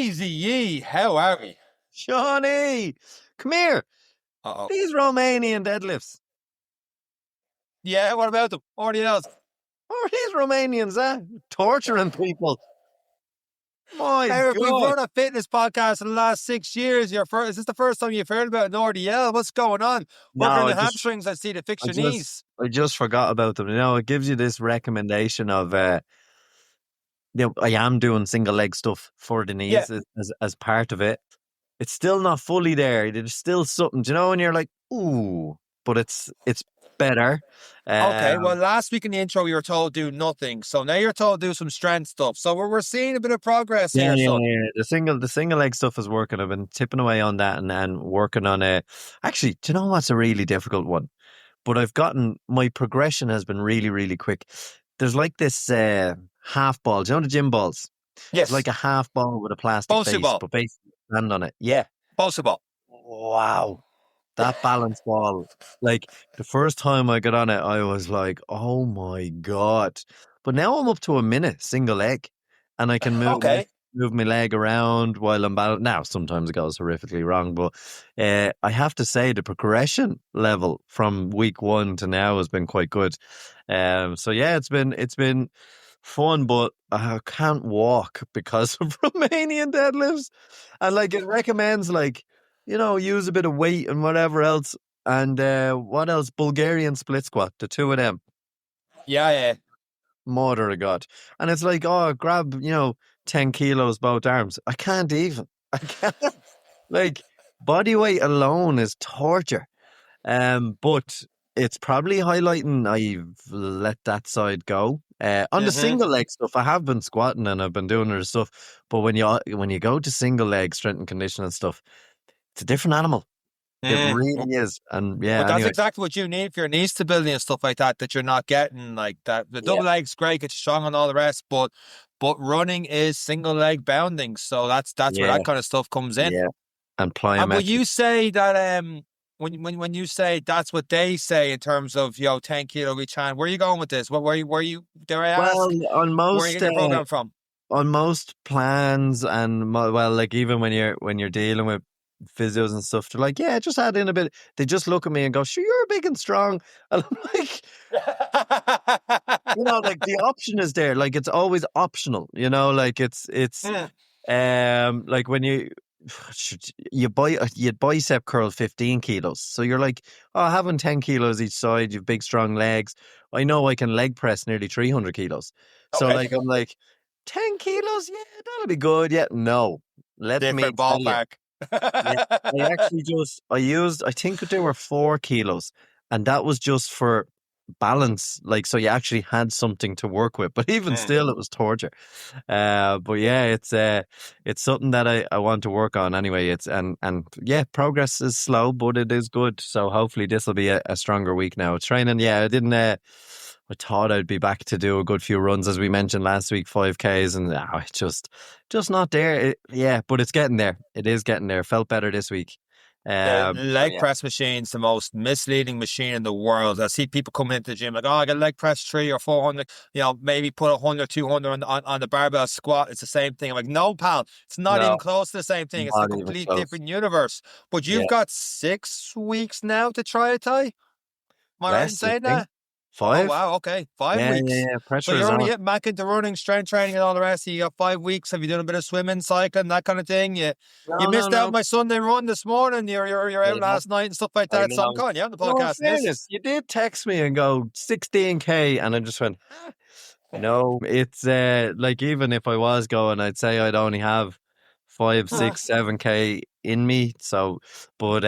Easy, how are we? Shawnee, come here. Uh-oh. These Romanian deadlifts. Yeah, what about them? What else? What are these Romanians, torturing people? My Eric, we've God. run a fitness podcast in the last 6 years. Is this the first time you've heard about an RDL? What's going on? Working on the hamstrings, I see, to fix your knees. I just forgot about them. It gives you this recommendation of, I am doing single leg stuff for the knees as part of it. It's still not fully there. There's still something, and you're like, ooh, but it's better. Okay, well, last week in the intro, we were told do nothing. So now you're told do some strength stuff. So we're seeing a bit of progress here. Yeah. The single leg stuff is working. I've been tipping away on that and working on it. Actually, do you know what's a really difficult one? But my progression has been really, really quick. There's like this half ball. Do you know the gym balls? Yes. It's like a half ball with a plastic Bosu base, ball. but basically stand on it. Yeah. Bosu ball. Wow. That balance ball. Like the first time I got on it, I was like, oh my God. But now I'm up to a minute, single leg. And I can move my leg around while I'm balanced. Now, sometimes it goes horrifically wrong, but I have to say the progression level from week 1 to now has been quite good. So yeah, it's been fun, but I can't walk because of Romanian deadlifts. And it recommends use a bit of weight and whatever else. And what else? Bulgarian split squat, the two of them. Yeah. Mother of God. And it's like, grab, 10 kilos both arms. I can't even. I can't. Body weight alone is torture. But it's probably highlighting I've let that side go. On the single leg stuff, I have been squatting and I've been doing other stuff. But when you go to single leg strength and conditioning stuff, it's a different animal. It really is. And yeah, but that's exactly what you need for your knee stability and stuff like that you're not getting like that. The double leg's great, it's strong and all the rest, but running is single leg bounding. So that's where that kind of stuff comes in. Yeah. And plyometrics. And when you say that, when you say that's what they say in terms of 10 kilo each hand, where are you going with this? Where you dare I ask? Well, on most where are you getting your program from? On most plans, and even when you're dealing with physios and stuff, they're like, yeah, just add in a bit. They just look at me and go, sure, you're big and strong. And I'm like, the option is there. It's always optional, it's like when you bicep curl 15 kilos. So you're like, having 10 kilos each side, you've big, strong legs. I know I can leg press nearly 300 kilos. So I'm like, 10 kilos? Yeah, that'll be good. Yeah, no. Different ballpark. I think there were 4 kilos, and that was just for balance, so you actually had something to work with, but even still it was torture. But yeah, it's something that I want to work on anyway. Progress is slow, but it is good, so hopefully this will be a stronger week now. Training, I thought I'd be back to do a good few runs, as we mentioned last week, 5Ks, and it's just not there. But it's getting there. It is getting there. Felt better this week. The leg press machine's the most misleading machine in the world. I see people coming into the gym like, I got leg press 300 or 400, maybe put 100, 200 on the barbell squat. It's the same thing. I'm like, no, pal, it's not even close to the same thing. It's a complete different universe. But you've got 6 weeks now to try it, Ty? Am I right in saying that? 5? Oh, wow, okay. 5 weeks. Yeah, pressure so you're is only on. getting back into running, strength training and all the rest. You got 5 weeks. Have you done a bit of swimming, cycling, that kind of thing? You missed out my Sunday run this morning. You're out last night and stuff like that. So I'm calling you on the podcast. No, fairness, you did text me and go 16K, and I just went, no, it's even if I was going, I'd say I'd only have 5, 6, 7K in me. So, but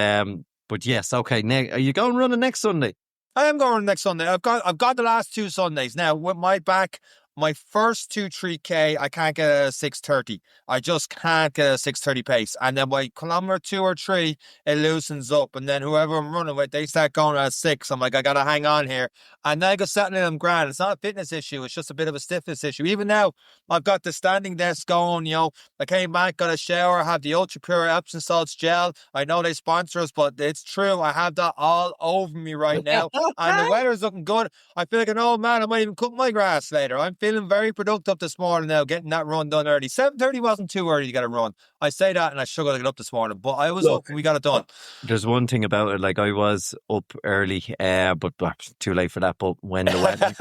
yes, okay. Are you going running next Sunday? I am going next Sunday. I've got the last 2 Sundays now with my back. My first 2 3K, I can't get a 6:30. I just can't get a 6:30 pace. And then by kilometer 2 or 3, it loosens up. And then whoever I'm running with, they start going at 6. I'm like, I got to hang on here. And then I go settling in them grand. It's not a fitness issue. It's just a bit of a stiffness issue. Even now, I've got the standing desk going. I came back, got a shower, have the Ultra Pure Epsom salts gel. I know they sponsor us, but it's true. I have that all over me right now. And the weather's looking good. I feel like an old man. I might even cut my grass later. I'm feeling very productive this morning now, getting that run done early. 7:30 wasn't too early to get a run. I say that and I struggled to get up this morning, but I was up Look, and we got it done. there's one thing about it. Like I was up early, but too late for that. But when the weather,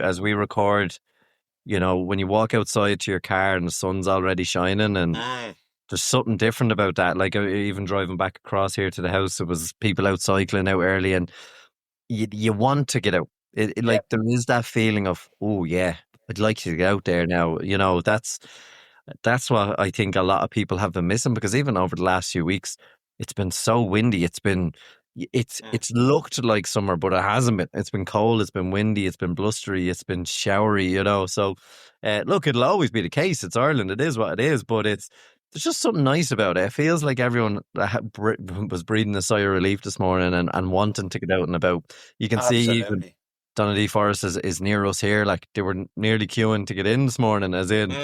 as we record, when you walk outside to your car and the sun's already shining, and there's something different about that. Like even driving back across here to the house, it was people out cycling out early, and you want to get out. Like there is that feeling of, oh yeah, I'd like to get out there now. That's what I think a lot of people have been missing, because even over the last few weeks, it's been so windy. It's looked like summer, but it hasn't been. It's been cold. It's been windy. It's been blustery. It's been showery. So look, it'll always be the case. It's Ireland. It is what it is. But there's just something nice about it. It feels like everyone was breathing a sigh of relief this morning and wanting to get out and about. You can see even Donaghadee Forest is near us here. Like they were nearly queuing to get in this morning, as in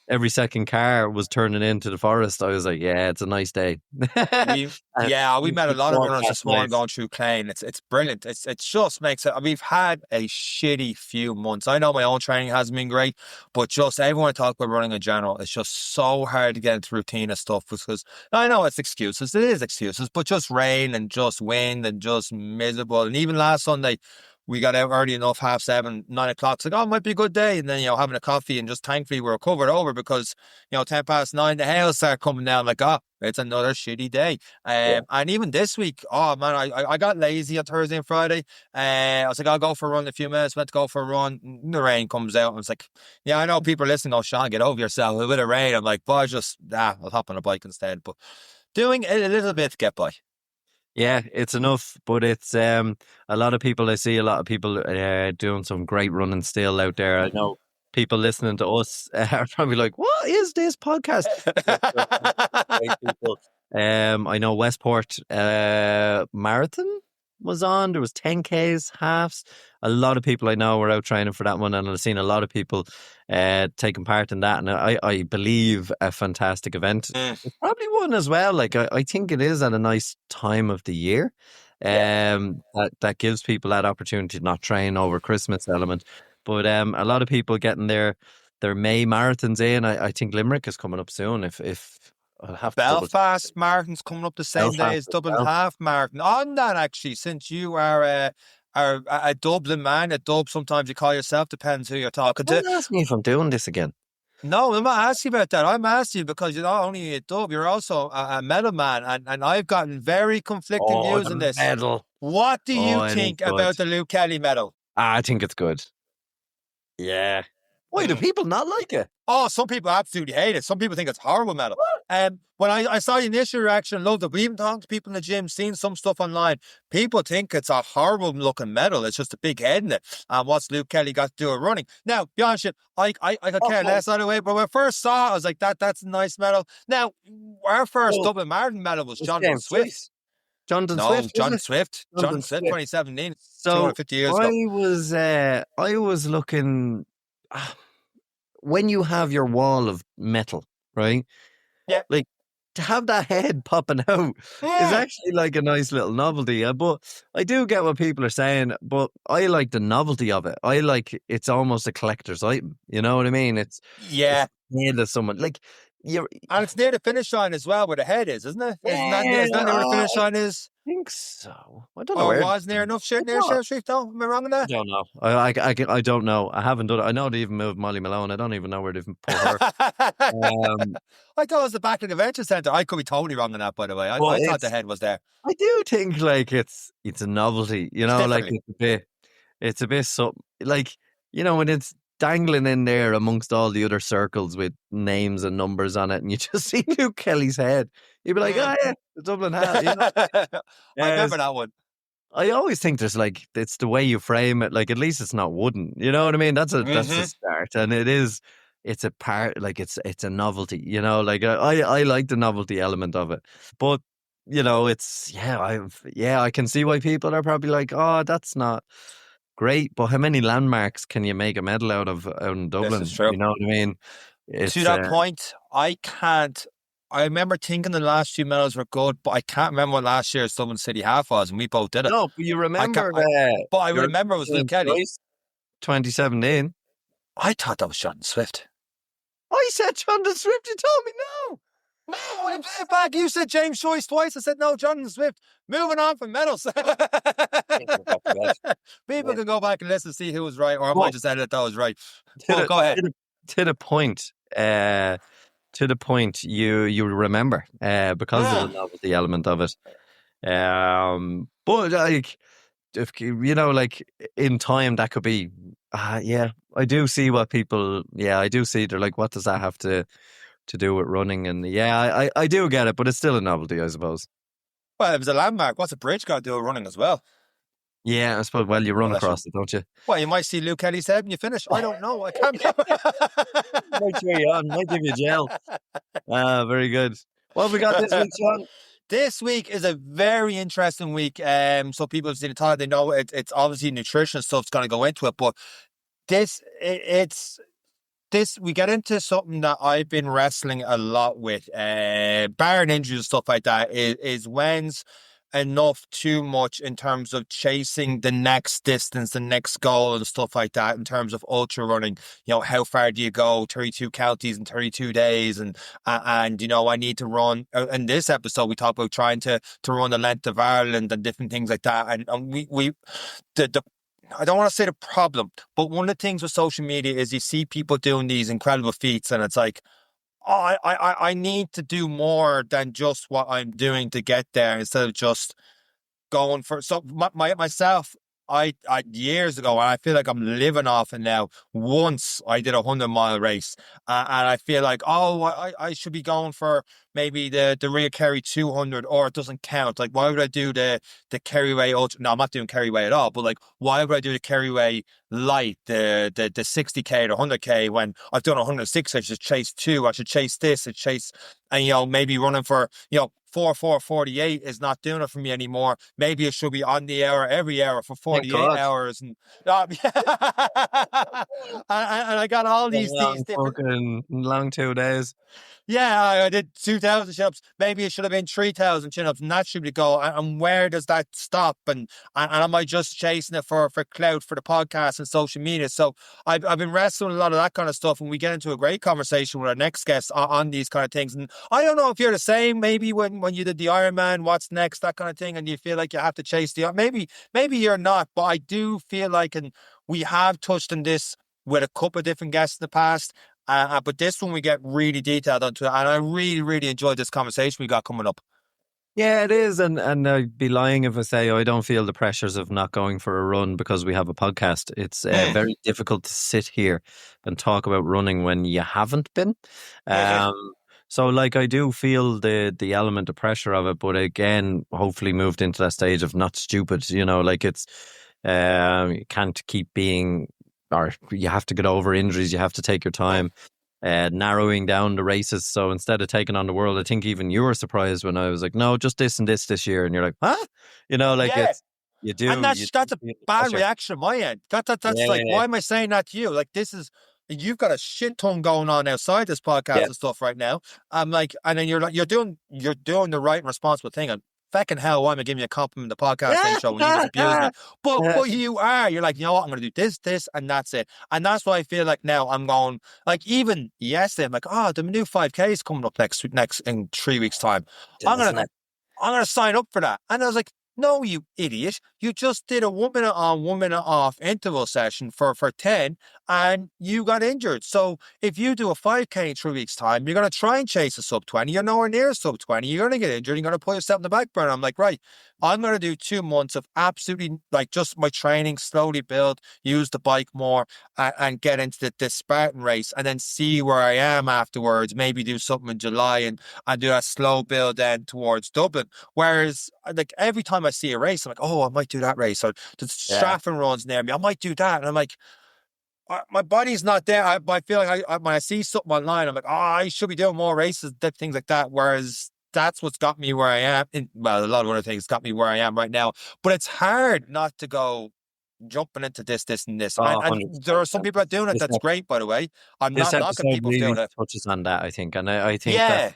every second car was turning into the forest. I was like, yeah, it's a nice day. We met a lot of runners this morning going through Clane. It's brilliant. It just makes it. We've had a shitty few months. I know my own training hasn't been great, but just everyone I talk about running in general, it's just so hard to get into routine of stuff, because I know it's excuses. It is excuses, but just rain and just wind and just miserable. And even last Sunday, we got out early enough, 7:30, 9 o'clock. It's like, oh, it might be a good day. And then, having a coffee, and just thankfully we were covered over, because, 9:10, the hail started coming down. Like, oh, it's another shitty day. And even this week, oh man, I got lazy on Thursday and Friday. I was like, I'll go for a run in a few minutes. Went to go for a run. The rain comes out. I was like, yeah, I know people are listening. Oh, Sean, get over yourself. A bit of rain. I'm like, boy, I'll hop on a bike instead. But doing a little bit to get by. Yeah, it's enough, but it's a lot of people. I see a lot of people doing some great running still out there. I know people listening to us are probably like, "What is this podcast?" Great people. I know Westport Marathon was on. There was 10Ks, halves. A lot of people I know were out training for that one, and I've seen a lot of people taking part in that. And I believe a fantastic event. It's probably one as well. Like I think it is at a nice time of the year. That gives people that opportunity to not train over Christmas element. But a lot of people getting their May marathons in. I think Limerick is coming up soon. If I'll have Belfast Marathon's coming up the same day as Dublin Half Marathon. On that, actually, since you are a Dublin man, a Dub, sometimes you call yourself, depends who you're talking to. Don't ask me if I'm doing this again. No, I'm not asking about that. I'm asking you because you're not only a Dub, you're also a medal man, and I've gotten very conflicting views on this. Medal. What do you think about the Luke Kelly medal? I think it's good. Yeah. Why do people not like it? Oh, some people absolutely hate it. Some people think it's horrible medal. When I saw the initial reaction, loved it. But even talking to people in the gym, seeing some stuff online, people think it's a horrible looking medal. It's just a big head in it. And what's Luke Kelly got to do with running? Now, be honest, I could care less either way. But when I first saw it, I was like, that's a nice medal. Now, our first Dublin Marathon medal was Jonathan Swift. Jonathan Swift, 2017. So 250 years ago. I was looking. When you have your wall of metal, right? Yeah. Like to have that head popping out is actually like a nice little novelty. But I do get what people are saying, but I like the novelty of it. I like it's almost a collector's item. You know what I mean? It's near to someone like and it's near the finish line as well, where the head is, isn't it? Isn't that near the finish line is? I think so. I don't know. Or was near enough near Sheriff Street though? Am I wrong on that? I don't know. I don't know. I haven't done it. I know they even moved Molly Malone. I don't even know where they've put her. I thought it was the back of the convention centre. I could be totally wrong on that, by the way. I thought the head was there. I do think like it's a novelty, like it's a bit something like, when it's dangling in there amongst all the other circles with names and numbers on it, and you just see Luke Kelly's head, you'd be like, oh yeah, the Dublin hat. I remember that one. I always think there's like, it's the way you frame it. Like at least it's not wooden. You know what I mean? That's the start, and it's a part. Like it's a novelty. Like I like the novelty element of it, but it's I can see why people are probably like, oh, that's not great, but how many landmarks can you make a medal out of in Dublin? This is true. You know what I mean? To that point, I remember thinking the last few medals were good, but I can't remember what last year's Dublin City Half was, and we both did it. No, but you remember. But I remember it was Luke Kelly. 2017. I thought that was Jonathan Swift. I said Jonathan Swift. You told me no. No, I play it back. You said James Joyce twice. I said no, Jonathan Swift. Moving on from medals. People can go back and listen to see who was right, or I might just edit that was right. But go ahead. To the point. To the point, you remember because of the novelty element of it. But like, if like in time, that could be. Yeah, I do see what people. Yeah, I do see. They're like, what does that have to do with running? And yeah, I do get it, but it's still a novelty, I suppose. Well, it was a landmark. What's a bridge got to do with running as well? Yeah, I suppose. Well, you run across it, don't you? Well, you might see Luke Kelly's head when you finish. I don't know. I can't. Might cheer you on. Might give you gel. Very good. What have we got this week, Sean? This week is a very interesting week. So people have seen the title, they know it's obviously nutrition stuff's going to go into it, but we get into something that I've been wrestling a lot with, barring injuries and stuff like that, is when's enough too much in terms of chasing the next distance, the next goal and stuff like that in terms of ultra running. How far do you go? 32 counties in 32 days. And I need to run. In this episode, we talk about trying to run the length of Ireland and different things like that. And I don't want to say the problem, but one of the things with social media is you see people doing these incredible feats and it's like, oh, I need to do more than just what I'm doing to get there instead of just going for. So myself, I years ago, and I feel like I'm living off it now. Once I did a 100-mile race, and I feel like, I should be going for maybe the Rio Kerry 200, or it doesn't count. Like, why would I do the Kerryway Ultra? No, I'm not doing Kerryway at all. But like, why would I do the Kerryway Light, the 60K to 100K when I've done 106? I should chase two. I should chase this. And maybe running for 4:48 is not doing it for me anymore. Maybe it should be on the hour every hour for 48 hours. And and I got all these different long 2 days. Yeah, I did 2,000 chin-ups. Maybe it should have been 3,000 chin-ups, and that should be go. And where does that stop? And am I just chasing it for clout for the podcast and social media? So I've been wrestling a lot of that kind of stuff, and we get into a great conversation with our next guest on these kind of things. And I don't know if you're the same. Maybe when you did the Ironman, what's next, that kind of thing, and you feel like you have to chase maybe you're not, but I do feel like, and we have touched on this with a couple of different guests in the past. But this one we get really detailed onto it, and I really, really enjoyed this conversation we got coming up. Yeah, it is, and I'd be lying if I say I don't feel the pressures of not going for a run because we have a podcast. It's very difficult to sit here and talk about running when you haven't been. So, like, I do feel the element of pressure of it, but again, hopefully moved into that stage of not stupid. Like it's you can't keep being. Or you have to get over injuries. You have to take your time, narrowing down the races. So instead of taking on the world, I think even you were surprised when I was like, "No, just this and this year," and you're like, "Huh?" It's you do, and that's a bad reaction on my end. That's why am I saying that to you? Like, you've got a shit ton going on outside this podcast and stuff right now. I'm like, and then you're doing the right and responsible thing. And feckin' hell, why am I giving you a compliment in the podcast intro when you just abuse me? But you're like, you know what, I'm going to do this, and that's it. And that's why I feel like now I'm going, like, even yesterday, I'm like, the new 5K is coming up next in 3 weeks' time. I'm going to sign up for that. And I was like, no, you idiot. You just did a 1 minute on, 1 minute off interval session for 10 and you got injured. So if you do a 5K in 3 weeks' time, you're going to try and chase a sub 20. You're nowhere near a sub 20. You're going to get injured. You're going to put yourself in the back burner. I'm like, right, I'm going to do 2 months of absolutely like just my training, slowly build, use the bike more and get into the Spartan race and then see where I am afterwards. Maybe do something in July and do that slow build then towards Dublin. Whereas like every time I see a race, I'm like, I might do that race. Or the Strafford runs near me. I might do that. And I'm like, my body's not there. I feel like when I see something online, I'm like, I should be doing more races, things like that. Whereas that's what's got me where I am. Well, a lot of other things got me where I am right now. But it's hard not to go jumping into this, and this. And there are some people that are doing it. That's great, by the way. I'm not knocking people doing it. Touches on that, I think. And I think that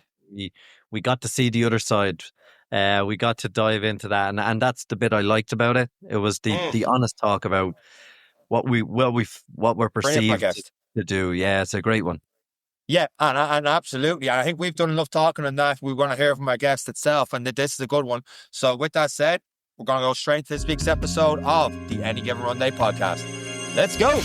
we got to see the other side. We got to dive into that, and that's the bit I liked about it. It was the honest talk about what we're perceived to do. Yeah, it's a great one. Yeah, and absolutely. I think we've done enough talking on that. We want to hear from our guest itself, and this is a good one. So with that said, we're going to go straight to this week's episode of the Any Given Run Day podcast. Let's go.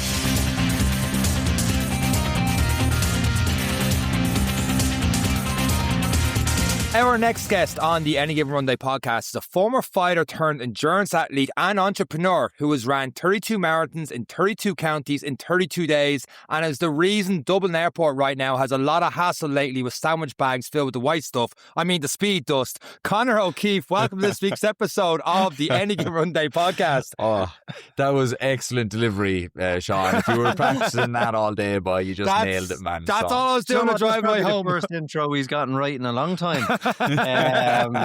Our next guest on the Any Given Run Day podcast is a former fighter turned endurance athlete and entrepreneur who has ran 32 marathons in 32 counties in 32 days and is the reason Dublin Airport right now has a lot of hassle lately with sandwich bags filled with the white stuff. I mean the speed dust. Conor O'Keefe, welcome to this week's episode of the Any Given Run Day podcast. Oh, that was excellent delivery, Sean. If you were practicing that all day, boy, you just nailed it, man. That's all I was doing to drive my home. First intro he's gotten right in a long time. Yeah,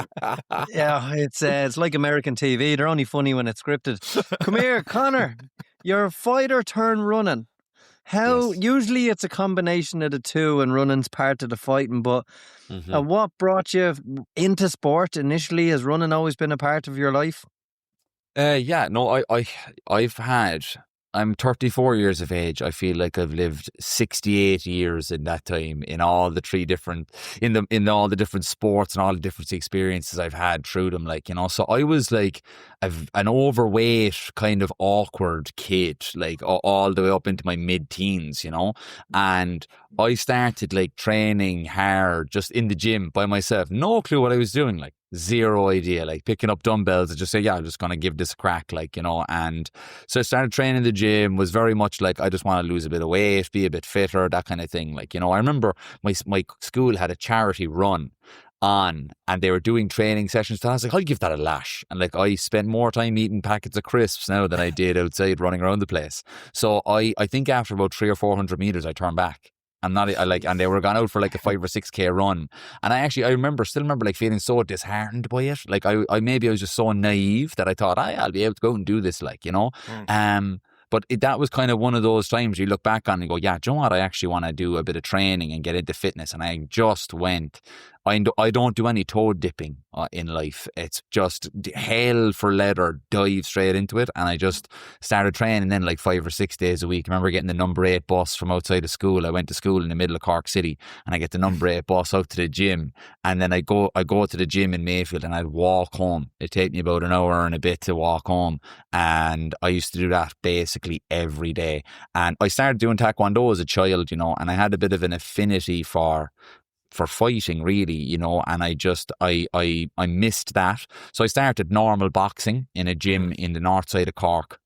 it's like American TV. They're only funny when it's scripted. Come here, Conor. You're a fighter turn running. How? Yes. Usually it's a combination of the two, and running's part of the fighting. But what brought you into sport initially? Has running always been a part of your life? I'm 34 years of age. I feel like I've lived 68 years in that time in all the all the different sports and all the different experiences I've had through them. Like, you know, so I was like an overweight, kind of awkward kid, like all the way up into my mid-teens, you know, and I started like training hard just in the gym by myself. No clue what I was doing, like zero idea, like picking up dumbbells and just say, yeah, I'm just going to give this a crack, like, you know. And so I started training in the gym, was very much like, I just want to lose a bit of weight, be a bit fitter, that kind of thing. Like, you know, I remember my school had a charity run on and they were doing training sessions. So I was like, I'll give that a lash. And like, I spent more time eating packets of crisps now than I did outside running around the place. So I think after about 300 or 400 meters, I turned back. And they were gone out for like a 5 or 6K run. And I still remember like feeling so disheartened by it. Like I was just so naive that I thought, I'll be able to go and do this, like, you know. But that was kind of one of those times you look back on and you go, yeah, do you know what? I actually want to do a bit of training and get into fitness. And I just went, I don't do any toe dipping in life. It's just hell for leather, dive straight into it. And I just started training then like 5 or 6 days a week. I remember getting the number 8 bus from outside of school. I went to school in the middle of Cork City and I get the number 8 bus out to the gym. And then I go to the gym in Mayfield and I'd walk home. It'd take me about an hour and a bit to walk home. And I used to do that basically every day. And I started doing Taekwondo as a child, you know, and I had a bit of an affinity for fighting, really, you know, and I missed that. So I started normal boxing in a gym in the north side of Cork.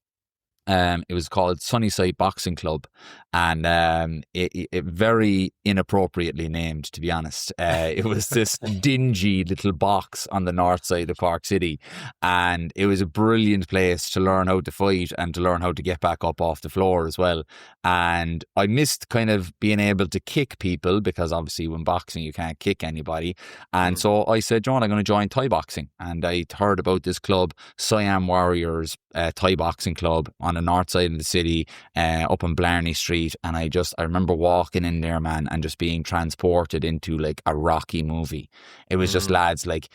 It was called Sunnyside Boxing Club, and it very inappropriately named, to be honest. It was this dingy little box on the north side of Cork City, and it was a brilliant place to learn how to fight and to learn how to get back up off the floor as well. And I missed kind of being able to kick people, because obviously when boxing you can't kick anybody. And so I said, John, I'm going to join Thai boxing. And I heard about this club, Siam Warriors Thai boxing club, on the north side of the city, up on Blarney Street. And I remember walking in there, man, and just being transported into like a Rocky movie. It was just lads like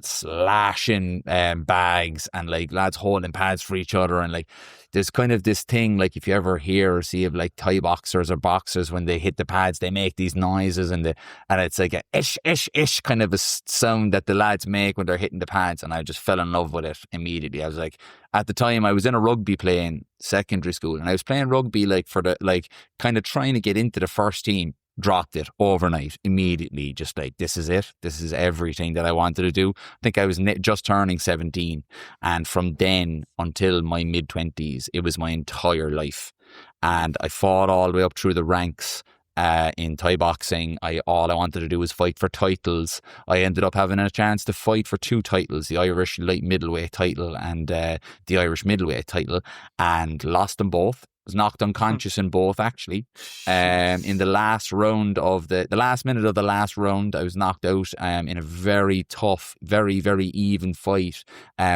slashing bags and like lads holding pads for each other. And like there's kind of this thing, like if you ever hear or see of like Thai boxers or boxers, when they hit the pads, they make these noises and it's like a ish, ish, ish kind of a sound that the lads make when they're hitting the pads. And I just fell in love with it immediately. I was like, at the time I was in a rugby playing secondary school, and I was playing rugby like for the, like kind of trying to get into the first team. Dropped it overnight, immediately, just like, this is it. This is everything that I wanted to do. I think I was just turning 17. And from then until my mid-20s, it was my entire life. And I fought all the way up through the ranks in Thai boxing. All I wanted to do was fight for titles. I ended up having a chance to fight for 2 titles, the Irish light middleweight title and the Irish middleweight title, and lost them both. Was knocked unconscious in both, actually. In the last round of the last minute of the last round, I was knocked out in a very tough, very, very even fight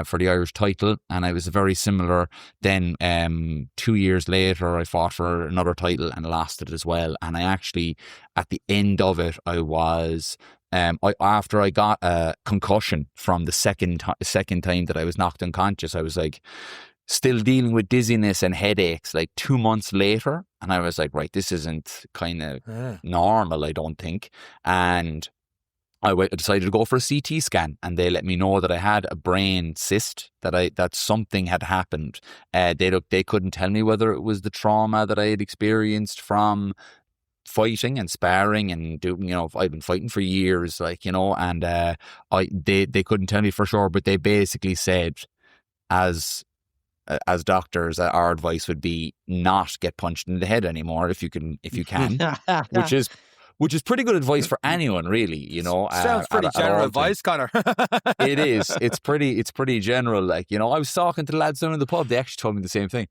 for the Irish title. And I was very similar. Then 2 years later, I fought for another title and lost it as well. And I actually, at the end of it, I was... after I got a concussion from the second time that I was knocked unconscious, I was like, still dealing with dizziness and headaches like 2 months later. And I was like, right, this isn't kind of normal, I don't think. And I decided to go for a CT scan, and they let me know that I had a brain cyst, that something had happened. They couldn't tell me whether it was the trauma that I had experienced from fighting and sparring and I've been fighting for years, and they couldn't tell me for sure, but they basically said, as doctors, our advice would be not get punched in the head anymore if you can, which is pretty good advice for anyone, really. Sounds pretty general advice, Conor. It is. It's pretty general. I was talking to the lads down in the pub. They actually told me the same thing.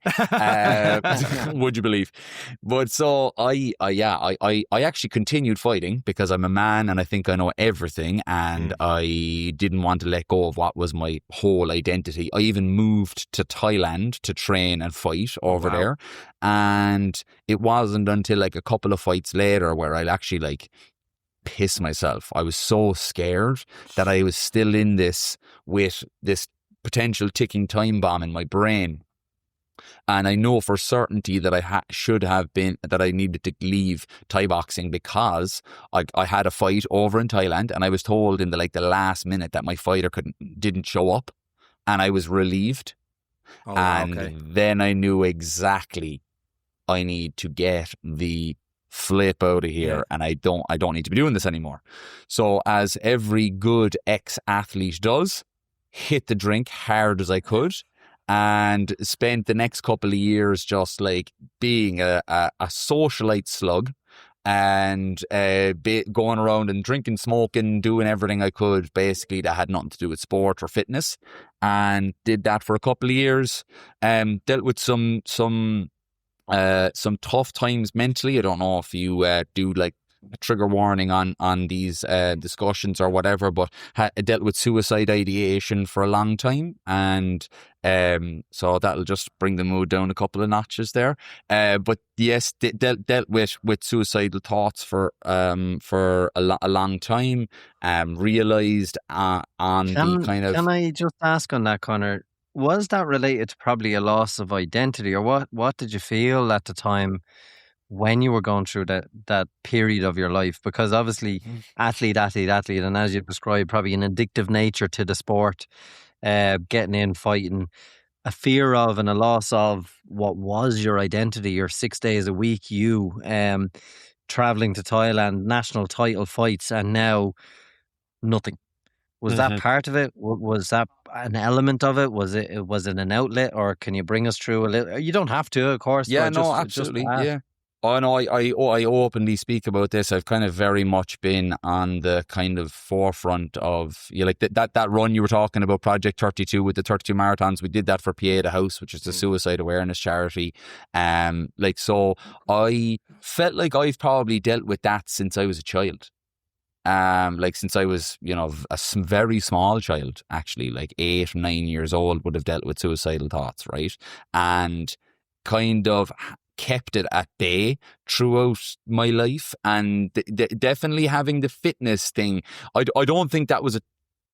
Would you believe? But so I actually continued fighting because I'm a man and I think I know everything, and I didn't want to let go of what was my whole identity. I even moved to Thailand to train and fight over there. And it wasn't until like a couple of fights later where I'll actually piss myself. I was so scared that I was still in this with this potential ticking time bomb in my brain. And I know for certainty that I needed to leave Thai boxing because I had a fight over in Thailand, and I was told in the last minute that my fighter didn't show up, and I was relieved. Then I knew exactly I need to get the flip out of here, and I don't need to be doing this anymore. So as every good ex-athlete does, hit the drink hard as I could, and spent the next couple of years just being a socialite slug, and going around and drinking, smoking, doing everything I could basically that had nothing to do with sport or fitness, and did that for a couple of years. Dealt with some tough times mentally. I don't know if you do a trigger warning on these discussions or whatever, but dealt with suicide ideation for a long time, and so that'll just bring the mood down a couple of notches there. But yes, dealt with suicidal thoughts for a long time. Realised on the kind of. Can I just ask on that, Conor? Was that related to probably a loss of identity, or what did you feel at the time when you were going through that period of your life? Because obviously athlete, and as you described, probably an addictive nature to the sport, getting in, fighting, a fear of and a loss of what was your identity, your 6 days a week, traveling to Thailand, national title fights, and now nothing. Was that part of it? Was that an element of it? Was it an outlet, or can you bring us through a little? You don't have to, of course. Yeah, no, absolutely. Yeah. Oh no, I openly speak about this. I've kind of very much been on the kind of forefront of that run you were talking about, Project 32 with the 32 marathons. We did that for PA the House, which is the suicide awareness charity. So I felt like I've probably dealt with that since I was a child. Since I was, a very small child, actually, 8 or 9 years old, would have dealt with suicidal thoughts, right? And kind of kept it at bay throughout my life. And definitely having the fitness thing, I don't think that was a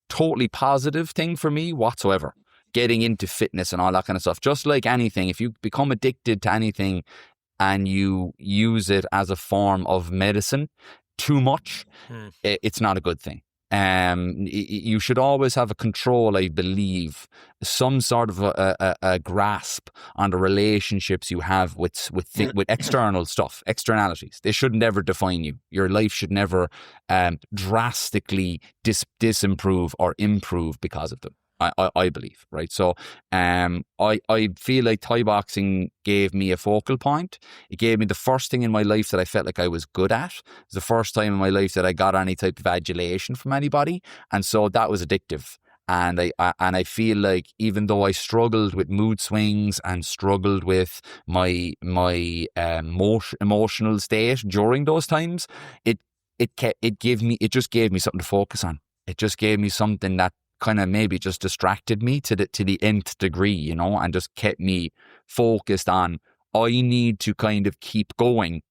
totally positive thing for me whatsoever. Getting into fitness and all that kind of stuff. Just like anything, if you become addicted to anything and you use it as a form of medicine too much, it's not a good thing. You should always have a control, I believe, some sort of a grasp on the relationships you have with external stuff, externalities. They should never define you. Your life should never drastically disimprove or improve because of them. I believe, right? So I feel like Thai boxing gave me a focal point. It gave me the first thing in my life that I felt like I was good at. It was the first time in my life that I got any type of adulation from anybody. And so that was addictive. And I feel like even though I struggled with mood swings and struggled with my emotional state during those times, it just gave me something to focus on. It just gave me something that kind of maybe just distracted me to the nth degree, and just kept me focused on, I need to kind of keep going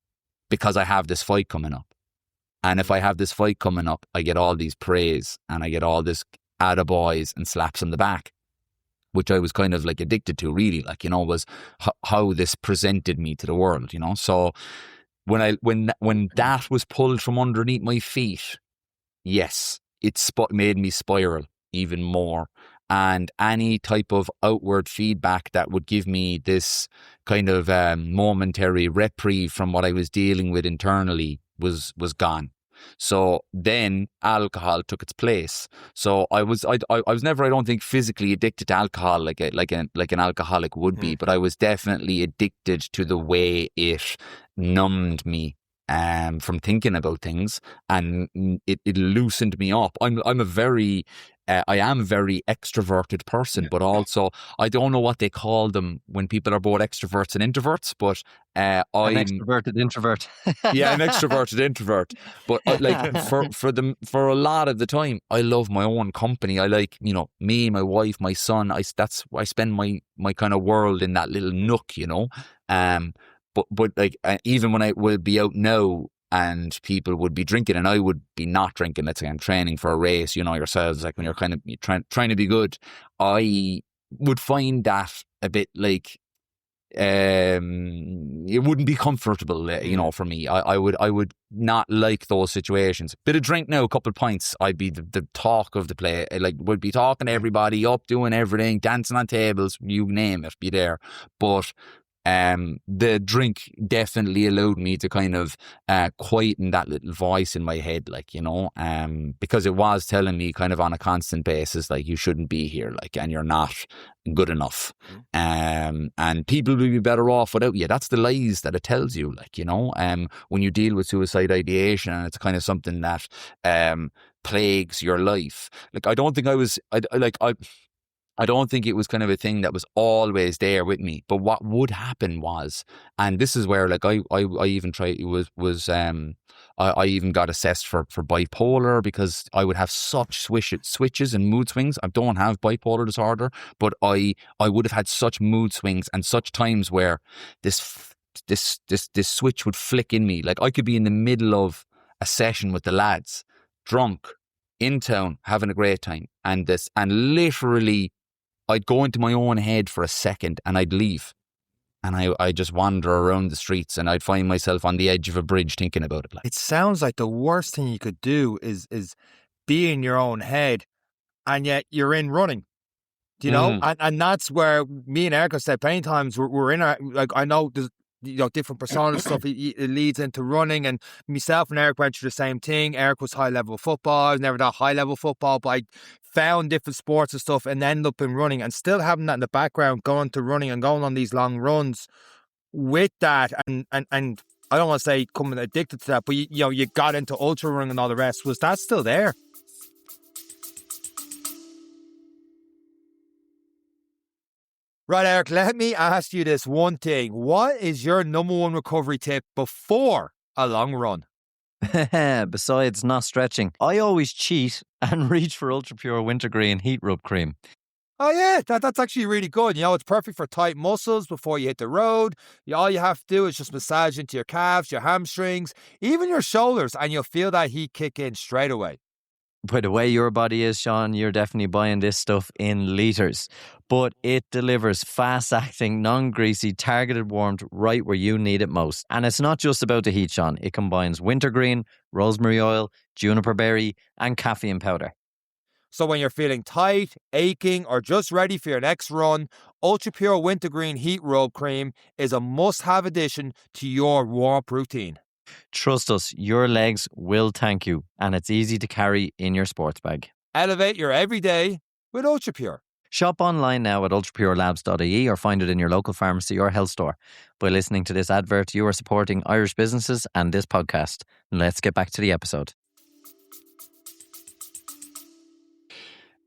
because I have this fight coming up. And if I have this fight coming up, I get all these praise and I get all this attaboys and slaps on the back. which I was kind of like addicted to, really, like, you know, was how this presented me to the world, you know. So when that was pulled from underneath my feet, yes, it made me spiral even more. And any type of outward feedback that would give me this kind of momentary reprieve from what I was dealing with internally was gone. So then alcohol took its place. So I was never, I don't think, physically addicted to alcohol like an alcoholic would be, but I was definitely addicted to the way it numbed me from thinking about things, and it loosened me up. I am a very extroverted person, but also I don't know what they call them when people are both extroverts and introverts, but I'm extroverted introvert. Yeah, I'm extroverted introvert. But like for a lot of the time, I love my own company. I like, you know, me, my wife, my son. I spend my kind of world in that little nook, you know. But like even when I would be out now and people would be drinking and I would be not drinking, let's say I'm training for a race, you know yourselves, like when you're kind of trying to be good, I would find that a bit like it wouldn't be comfortable, you know, for me. I would not like those situations. Bit of drink now, a couple of pints, I'd be the talk of the play. Like, would be talking to everybody, up doing everything, dancing on tables, you name it, be there. But the drink definitely allowed me to kind of quieten that little voice in my head, like, you know, because it was telling me kind of on a constant basis, like, you shouldn't be here, like, and you're not good enough, and people will be better off without you. That's the lies that it tells you, like, you know, when you deal with suicide ideation and it's kind of something that plagues your life. Like, I don't think I don't think it was kind of a thing that was always there with me. But what would happen was, and this is where, like, I even tried, I even got assessed for bipolar, because I would have such switches and mood swings. I don't have bipolar disorder, but I would have had such mood swings and such times where this switch would flick in me. Like, I could be in the middle of a session with the lads, drunk, in town, having a great time, and literally I'd go into my own head for a second and I'd leave, and I just wander around the streets and I'd find myself on the edge of a bridge thinking about it. Like, it sounds like the worst thing you could do is be in your own head, and yet you're in running. Do you know? And that's where me and Erica said plenty times we're in our, like, I know there's, you know, different persona stuff. It leads into running, and myself and Eric went through the same thing. Eric was high level football. I was never that high level football, but I found different sports and stuff and ended up in running, and still having that in the background, going to running and going on these long runs with that. And I don't want to say coming addicted to that, but you know, you got into ultra running and all the rest. Was that still there? Right, Eric, let me ask you this one thing. What is your number one recovery tip before a long run? Besides not stretching, I always cheat and reach for Ultra Pure Wintergreen Heat Rub Cream. Oh yeah, that's actually really good. You know, it's perfect for tight muscles before you hit the road. All you have to do is just massage into your calves, your hamstrings, even your shoulders, and you'll feel that heat kick in straight away. By the way your body is, Sean, you're definitely buying this stuff in litres. But it delivers fast-acting, non-greasy, targeted warmth right where you need it most. And it's not just about the heat, Sean. It combines wintergreen, rosemary oil, juniper berry, and caffeine powder. So when you're feeling tight, aching, or just ready for your next run, Ultra Pure Wintergreen Heat Rub Cream is a must-have addition to your warm-up routine. Trust us, your legs will thank you, and it's easy to carry in your sports bag. Elevate your everyday with Ultra Pure. Shop online now at ultrapurelabs.ie or find it in your local pharmacy or health store. By listening to this advert, you are supporting Irish businesses and this podcast. Let's get back to the episode.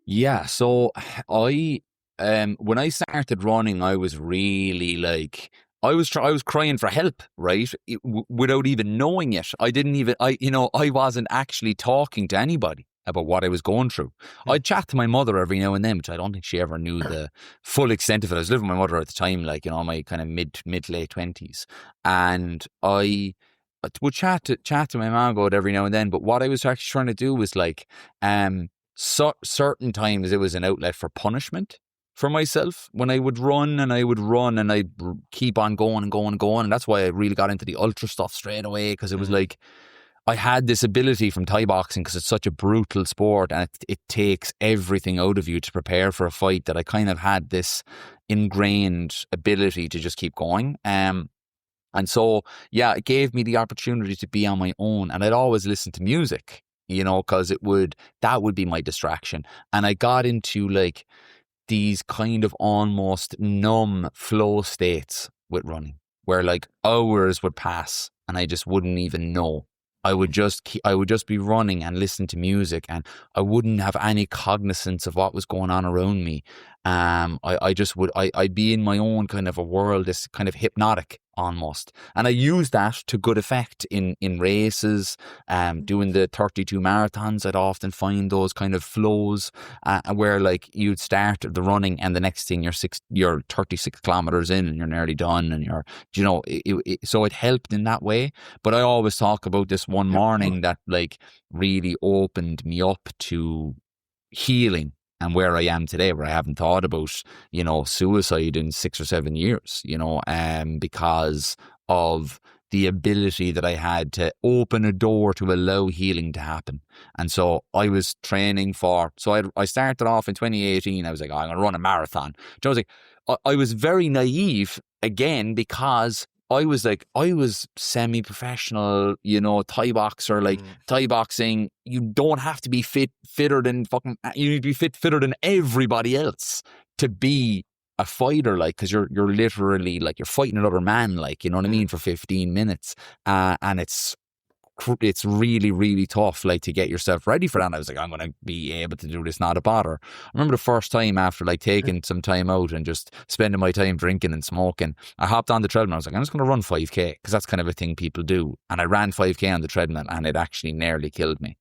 Yeah, so I when I started running, I was really like, I was crying for help, right? Without even knowing it. I wasn't actually talking to anybody about what I was going through. I'd chat to my mother every now and then, which I don't think she ever knew the full extent of it. I was living with my mother at the time, like, you know, my kind of mid to late 20s. And I would chat to my mom about it every now and then. But what I was actually trying to do was like, certain times it was an outlet for punishment. for myself when I would run, and I'd keep on going and going and going. And that's why I really got into the ultra stuff straight away, because it was like, I had this ability from Thai boxing, because it's such a brutal sport and it takes everything out of you to prepare for a fight, that I kind of had this ingrained ability to just keep going. And so, yeah, it gave me the opportunity to be on my own, and I'd always listen to music, because that would be my distraction. And I got into like these kind of almost numb flow states with running, where like hours would pass and I just wouldn't even know. I would just be running and listen to music, and I wouldn't have any cognizance of what was going on around me. I'd be in my own kind of a world, this kind of hypnotic almost. And I used that to good effect in races, doing the 32 marathons. I'd often find those kind of flows where like you'd start the running and the next thing you're 36 kilometers in and you're nearly done, and so it helped in that way. But I always talk about this one morning that like really opened me up to healing, and where I am today, where I haven't thought about, suicide in 6 or 7 years, because of the ability that I had to open a door to allow healing to happen. And so I was training I started off in 2018. I was like, I'm going to run a marathon. I was like, I was very naive again, because I was semi-professional, Thai boxer, like Thai boxing. You don't have to be fitter than you need to be fitter than everybody else to be a fighter, like, because you're literally like, you're fighting another man, like, you know what I mean, for 15 minutes. And it's really, really tough, like, to get yourself ready for that. And I was like, I'm going to be able to do this, not a bother. I remember the first time after like taking some time out and just spending my time drinking and smoking, I hopped on the treadmill. I was like, I'm just going to run 5K, because that's kind of a thing people do. And I ran 5K on the treadmill, and it actually nearly killed me.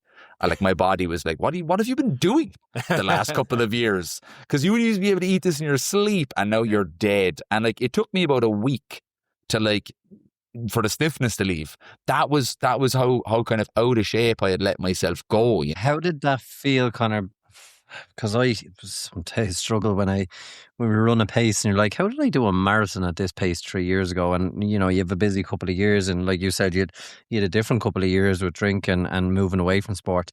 Like, my body was like, what have you been doing the last couple of years? Because you used to be able to eat this in your sleep, and now you're dead. And like, it took me about a week to like, for the stiffness to leave. That was how kind of out of shape I had let myself go. How did that feel, Conor? Because I sometimes struggle when we run a pace, and you're like, how did I do a marathon at this pace 3 years ago? And you have a busy couple of years, and like you said, you had a different couple of years with drinking and moving away from sport.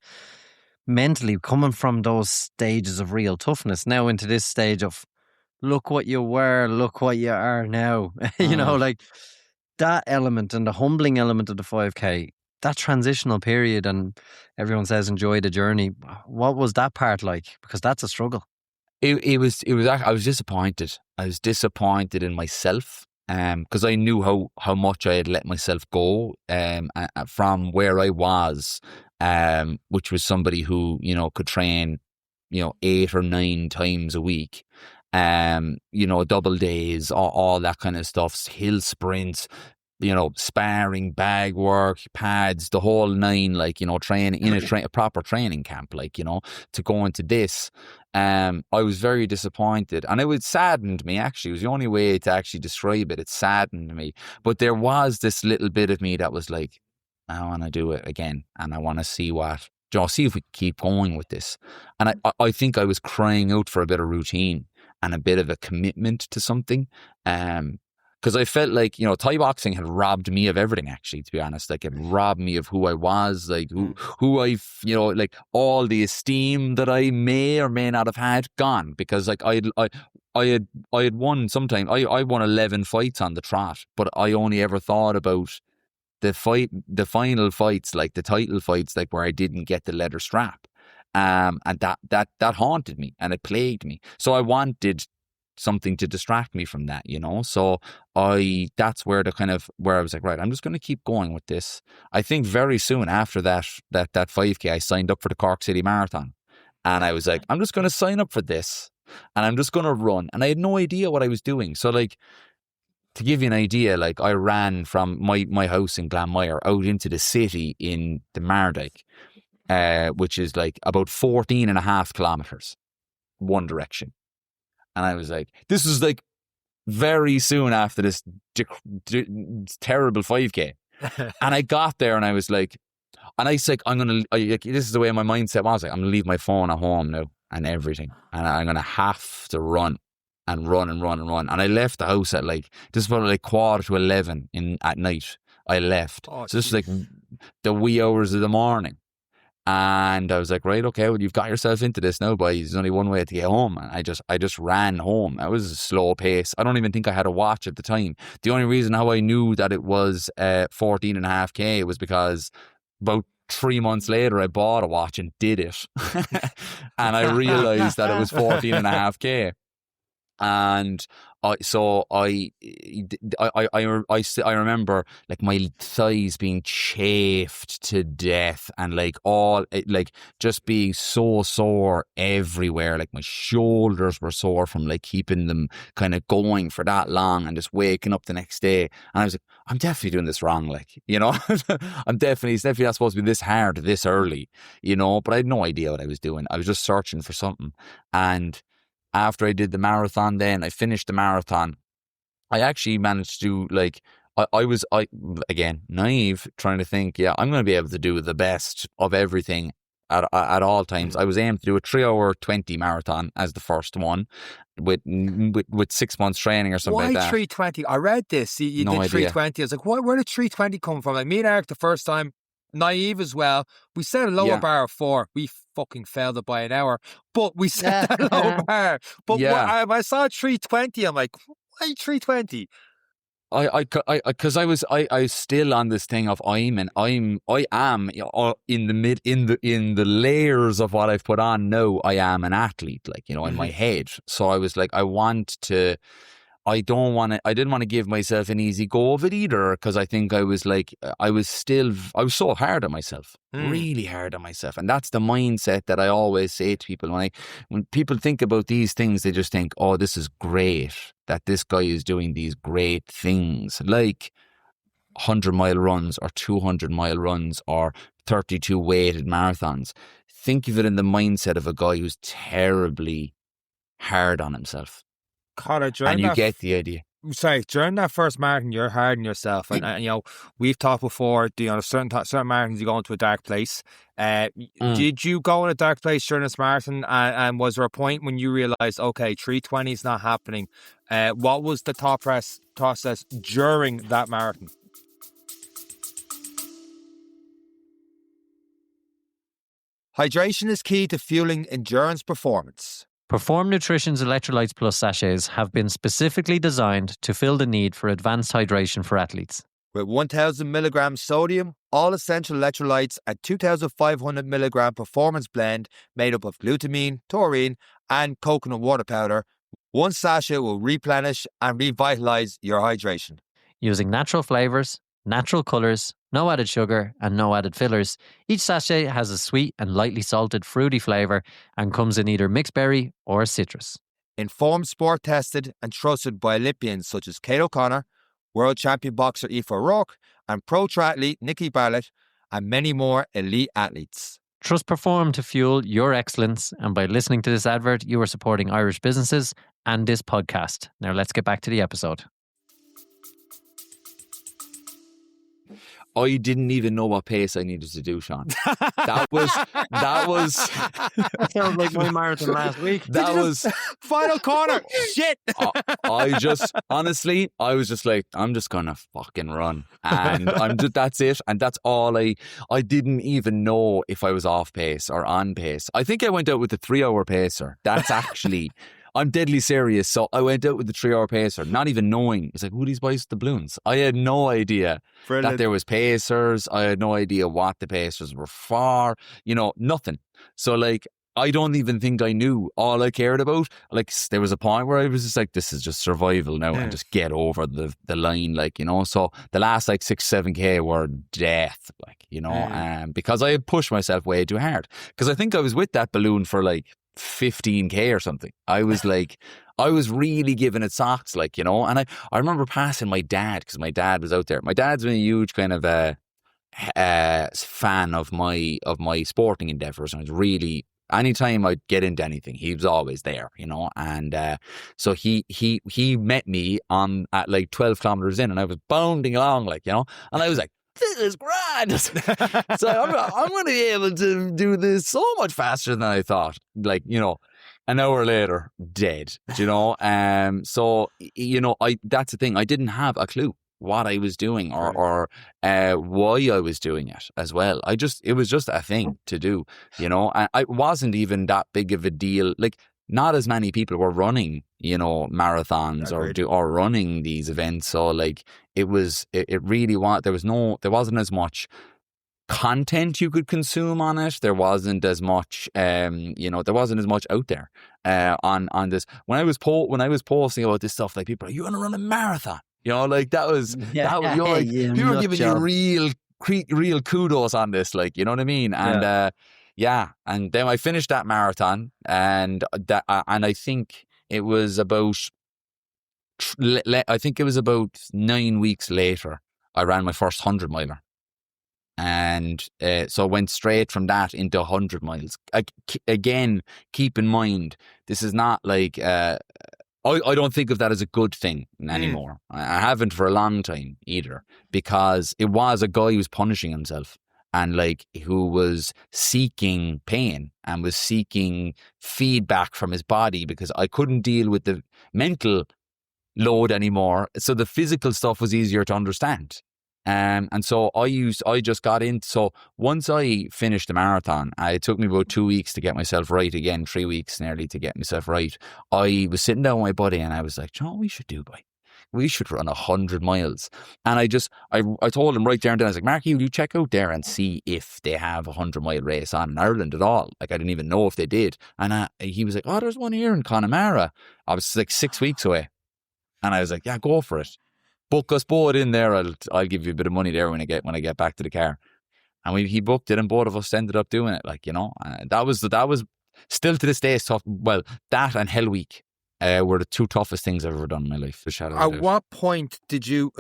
Mentally, coming from those stages of real toughness now into this stage of look what you were, look what you are now. Like that element and the humbling element of the 5K, that transitional period, and everyone says enjoy the journey. What was that part like? Because that's a struggle. It was. I was disappointed. I was disappointed in myself, because I knew how much I had let myself go, from where I was, which was somebody who could train, 8 or 9 times a week. Double days, all that kind of stuff, hill sprints, sparring, bag work, pads, the whole 9, like, training in a proper training camp, like, to go into this. I was very disappointed, and it saddened me, actually. It was the only way to actually describe it. It saddened me. But there was this little bit of me that was like, I want to do it again, and I want to see see if we keep going with this. And I think I was crying out for a bit of routine and a bit of a commitment to something. Because I felt like, Thai boxing had robbed me of everything, actually, to be honest. Like, it robbed me of who I was, like, who I, like, all the esteem that I may or may not have had, gone. Because, like, I had won sometime. I won 11 fights on the trot, but I only ever thought about the final fights, like the title fights, like, where I didn't get the leather strap. And that haunted me, and it plagued me. So I wanted something to distract me from that, So that's where where I was like, right, I'm just going to keep going with this. I think very soon after that 5K, I signed up for the Cork City Marathon, and I was like, I'm just going to sign up for this, and I'm just going to run. And I had no idea what I was doing. So, like, to give you an idea, like, I ran from my house in Glanmire out into the city in the Mardyke, which is like about 14 and a half kilometers one direction. And I was like, this is like very soon after this terrible 5K. And I got there, and I was like, this is the way my mindset was. Like, I'm going to leave my phone at home now and everything. And I'm going to have to run. and run and run and run. And I left the house at like, this was about like 11:15 at night. I left. Oh, So this is like jeez. the wee hours of the morning. And I was like, right, okay, well, you've got yourself into this now, boys. There's only one way to get home. And I just ran home. It was a slow pace. I don't even think I had a watch at the time. The only reason how I knew that it was 14.5K was because about 3 months later, I bought a watch and did it. And I realized that it was 14.5K. And I remember like my thighs being chafed to death, and like just being so sore everywhere. Like my shoulders were sore from like keeping them kind of going for that long, and just waking up the next day. And I was like, I'm definitely doing this wrong. Like, you know, it's definitely not supposed to be this hard this early, you know, but I had no idea what I was doing. I was just searching for something. And after I did the marathon, then I finished the marathon. I actually managed to like, I was again, naive, trying to think, yeah, I'm going to be able to do the best of everything at all times. I was aiming to do a 3-hour 20 marathon as the first one with 6 months training or something Why like that. 320? I read this. You No did idea. 320. I was like, where did 320 come from? Like, me and Eric the first time, naive as well. We set a lower Yeah. bar of 4. We fucking failed it by an hour, but we set that lower bar. But Yeah. I saw 320. I'm like, why 320? Because I was still on this thing of I am you know, in the layers of what I've put on now. I am an athlete, like, you know, in my head. So I was like, I didn't want to give myself an easy go of it either, because I think I was so hard on myself, really hard on myself. And that's the mindset that I always say to people. When people think about these things, they just think, oh, this is great that this guy is doing these great things, like 100-mile runs or 200-mile runs or 32 weighted marathons. Think of it in the mindset of a guy who's terribly hard on himself. Conor, And you get the idea. Sorry, during that first marathon, you're hard on yourself, and you know, we've talked before. You know, certain marathons you go into a dark place. Did you go in a dark place during this marathon? And was there a point when you realized, okay, 320 is not happening? What was the thought process during that marathon? Hydration is key to fueling endurance performance. Perform Nutrition's Electrolytes Plus sachets have been specifically designed to fill the need for advanced hydration for athletes. With 1,000 milligrams sodium, all essential electrolytes, and 2,500 milligram performance blend made up of glutamine, taurine, and coconut water powder, one sachet will replenish and revitalize your hydration. Using natural flavors, natural colors, no added sugar, and no added fillers, each sachet has a sweet and lightly salted fruity flavor and comes in either mixed berry or citrus. Informed, sport tested, and trusted by Olympians such as Kate O'Connor, world champion boxer Aoife O'Rourke, and pro triathlete Nikki Bartlett, and many more elite athletes. Trust Perform to fuel your excellence, and by listening to this advert, you are supporting Irish businesses and this podcast. Now let's get back to the episode. I didn't even know what pace I needed to do, Sean. That was Sounds like my marathon last week. Final corner. Shit. I was just like, I'm just gonna fucking run, and that's it, and that's all. I didn't even know if I was off pace or on pace. I think I went out with the 3-hour pacer. That's actually. I'm deadly serious. So I went out with the 3-hour pacer, not even knowing. It's like, who are these boys with the balloons? I had no idea that there was pacers. I had no idea what the pacers were for. You know, nothing. So like, I don't even think I knew. All I cared about, like, there was a point where I was just like, this is just survival now, and just get over the line, like, you know. So the last like 6-7K were death, like, you know, because I had pushed myself way too hard. Because I think I was with that balloon for like 15K or something. I was like, I was really giving it socks, like, you know. And I remember passing my dad, because my dad was out there. My dad's been a huge kind of fan of my sporting endeavours, and it's really, anytime I'd get into anything, he was always there, you know. And so he met me at like 12 kilometers in, and I was bounding along, like, you know, and I was like, this is grand. So I'm going to be able to do this so much faster than I thought, like, you know. an hour later, dead. Do you know? So that's the thing. I didn't have a clue what I was doing or why I was doing it as well. It was just a thing to do. And it wasn't even that big of a deal. Like, not as many people were running, marathons or running these events. So like it really was, there wasn't as much content you could consume on it. There wasn't as much, there wasn't as much out there on this. When I was posting about this stuff, like, people are, you want to run a marathon? Like that was you were giving you real kudos on this, like, you know what I mean? And and then I finished that marathon, and I think it was about 9 weeks later I ran my first 100-miler. And so I went straight from that into 100 miles. Again, keep in mind, this is not like, I don't think of that as a good thing anymore. I haven't for a long time either, because it was a guy who was punishing himself, and like, who was seeking pain and was seeking feedback from his body, because I couldn't deal with the mental load anymore. So the physical stuff was easier to understand. And so I just got in. So once I finished the marathon, it took me about 2 weeks to get myself right again, 3 weeks nearly to get myself right. I was sitting down with my buddy and I was like, we should run 100 miles. And I told him right there and then, I was like, Marky, will you check out there and see if they have a 100-mile race on in Ireland at all? Like, I didn't even know if they did. And he was like, there's one here in Connemara. I was like 6 weeks away. And I was like, yeah, go for it. Book us both in there. I'll give you a bit of money there when I get back to the car. And he booked it, and both of us ended up doing it. Like, that was still to this day tough. Well, that and Hell Week were the two toughest things I've ever done in my life. At what point did you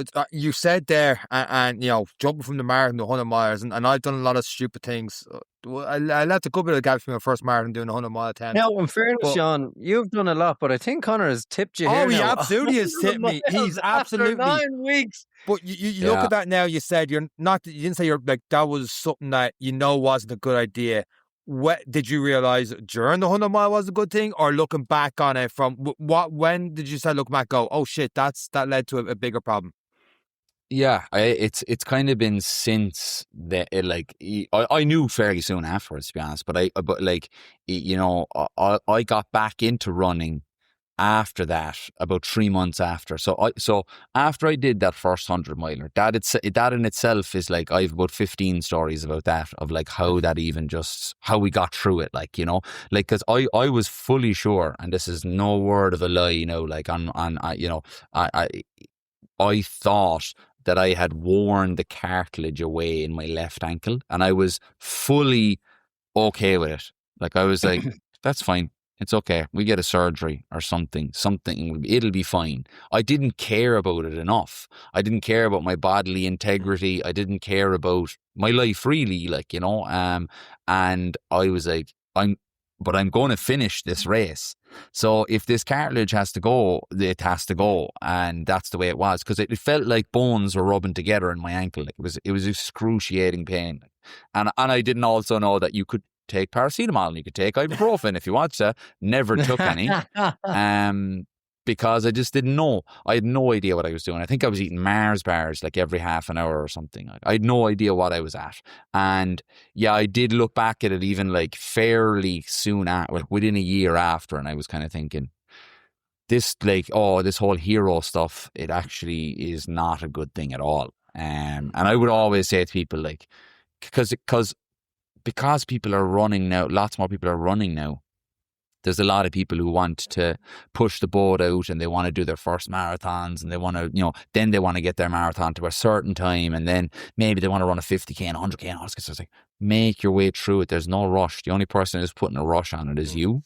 said there, and jumping from the marathon to 100 miles, and I've done a lot of stupid things. I left a good bit of gap from my first marathon doing a 100-mile attempt. Now, in fairness, Sean, you've done a lot, but I think Conor has tipped you here. Oh, he absolutely has tipped me. He's absolutely. After 9 weeks. But you look at that now. You said you didn't say you're like, that was something that wasn't a good idea. What did you realize during the 100-mile was a good thing, or looking back on it from when did you start looking back, go, oh shit, that led to a bigger problem? Yeah, it's kind of been since that. I knew fairly soon afterwards, to be honest. But I got back into running after that, about 3 months after. So after I did that first 100-miler, that in itself is like, I have about 15 stories about that, of like how that even just how we got through it, like, because I was fully sure, and this is no word of a lie, like I thought that I had worn the cartilage away in my left ankle, and I was fully okay with it. Like, I was like, that's fine. It's okay. We get a surgery or something. It'll be fine. I didn't care about it enough. I didn't care about my bodily integrity. I didn't care about my life really, like, and I was like, I'm going to finish this race. So if this cartilage has to go, it has to go. And that's the way it was, because it felt like bones were rubbing together in my ankle. Like, it was excruciating pain. And I didn't also know that you could take paracetamol and you could take ibuprofen if you wanted to. Never took any. Because I just didn't know. I had no idea what I was doing. I think I was eating Mars bars like every half an hour or something. I had no idea what I was at. And yeah, I did look back at it even like fairly soon within a year after, and I was kind of thinking, this whole hero stuff, it actually is not a good thing at all. And I would always say to people, like, because people are running now, lots more people are running now. There's a lot of people who want to push the boat out, and they want to do their first marathons, and they want to, then they want to get their marathon to a certain time, and then maybe they want to run a 50k and 100k and all this. So it's like, make your way through it. There's no rush. The only person who's putting a rush on it is you.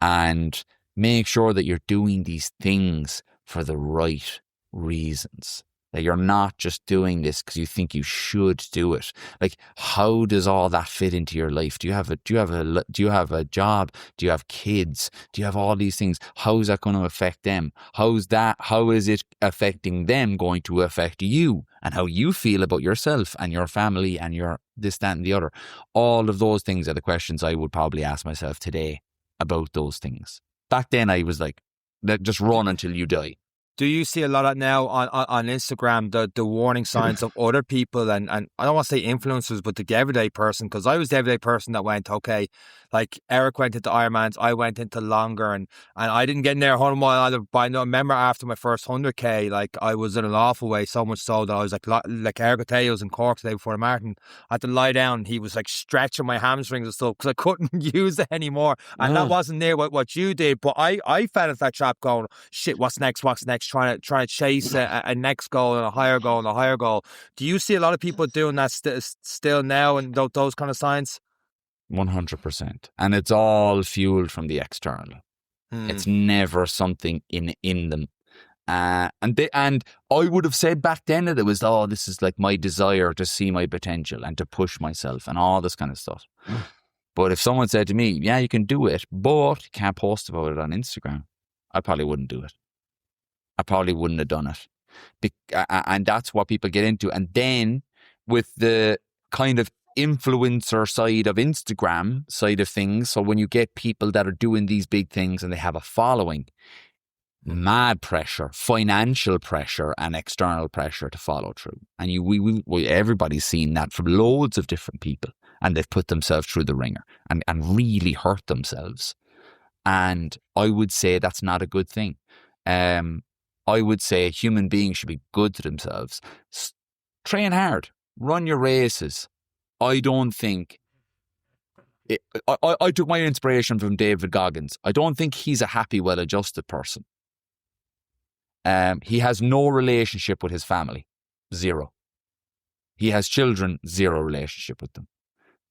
And make sure that you're doing these things for the right reasons. That you're not just doing this because you think you should do it. Like, how does all that fit into your life? Do you have a job? Do you have kids? Do you have all these things? How is that going to affect them? How is it affecting them going to affect you, and how you feel about yourself and your family and your this, that, and the other? All of those things are the questions I would probably ask myself today about those things. Back then I was like, just run until you die. Do you see a lot of now on Instagram, the warning signs of other people and I don't want to say influencers, but the everyday person? Because I was the everyday person that went, okay, like Eric went into Ironmans, I went into longer and I didn't get in there 100 mile either. But I remember after my first 100k, like I was in an awful way, so much so that I was like Eric Ateo was in Cork today before the marathon. I had to lie down. He was like stretching my hamstrings and stuff because I couldn't use it anymore. And that wasn't near what you did. But I fell into that trap going, shit, what's next? Trying to chase a next goal and a higher goal and a higher goal. Do you see a lot of people doing that still now and those kind of signs? 100%. And it's all fueled from the external. It's never something in them. And I would have said back then that it was, this is like my desire to see my potential and to push myself and all this kind of stuff. But if someone said to me, yeah, you can do it, but you can't post about it on Instagram, I probably wouldn't do it. I probably wouldn't have done it. And that's what people get into. And then with the kind of influencer side of Instagram side of things, so when you get people that are doing these big things and they have a following, mad pressure, financial pressure and external pressure to follow through. And everybody's seen that from loads of different people, and they've put themselves through the ringer and really hurt themselves. And I would say that's not a good thing. I would say human beings should be good to themselves. Train hard, run your races. I don't think... I took my inspiration from David Goggins. I don't think he's a happy, well-adjusted person. He has no relationship with his family. Zero. He has children, zero relationship with them.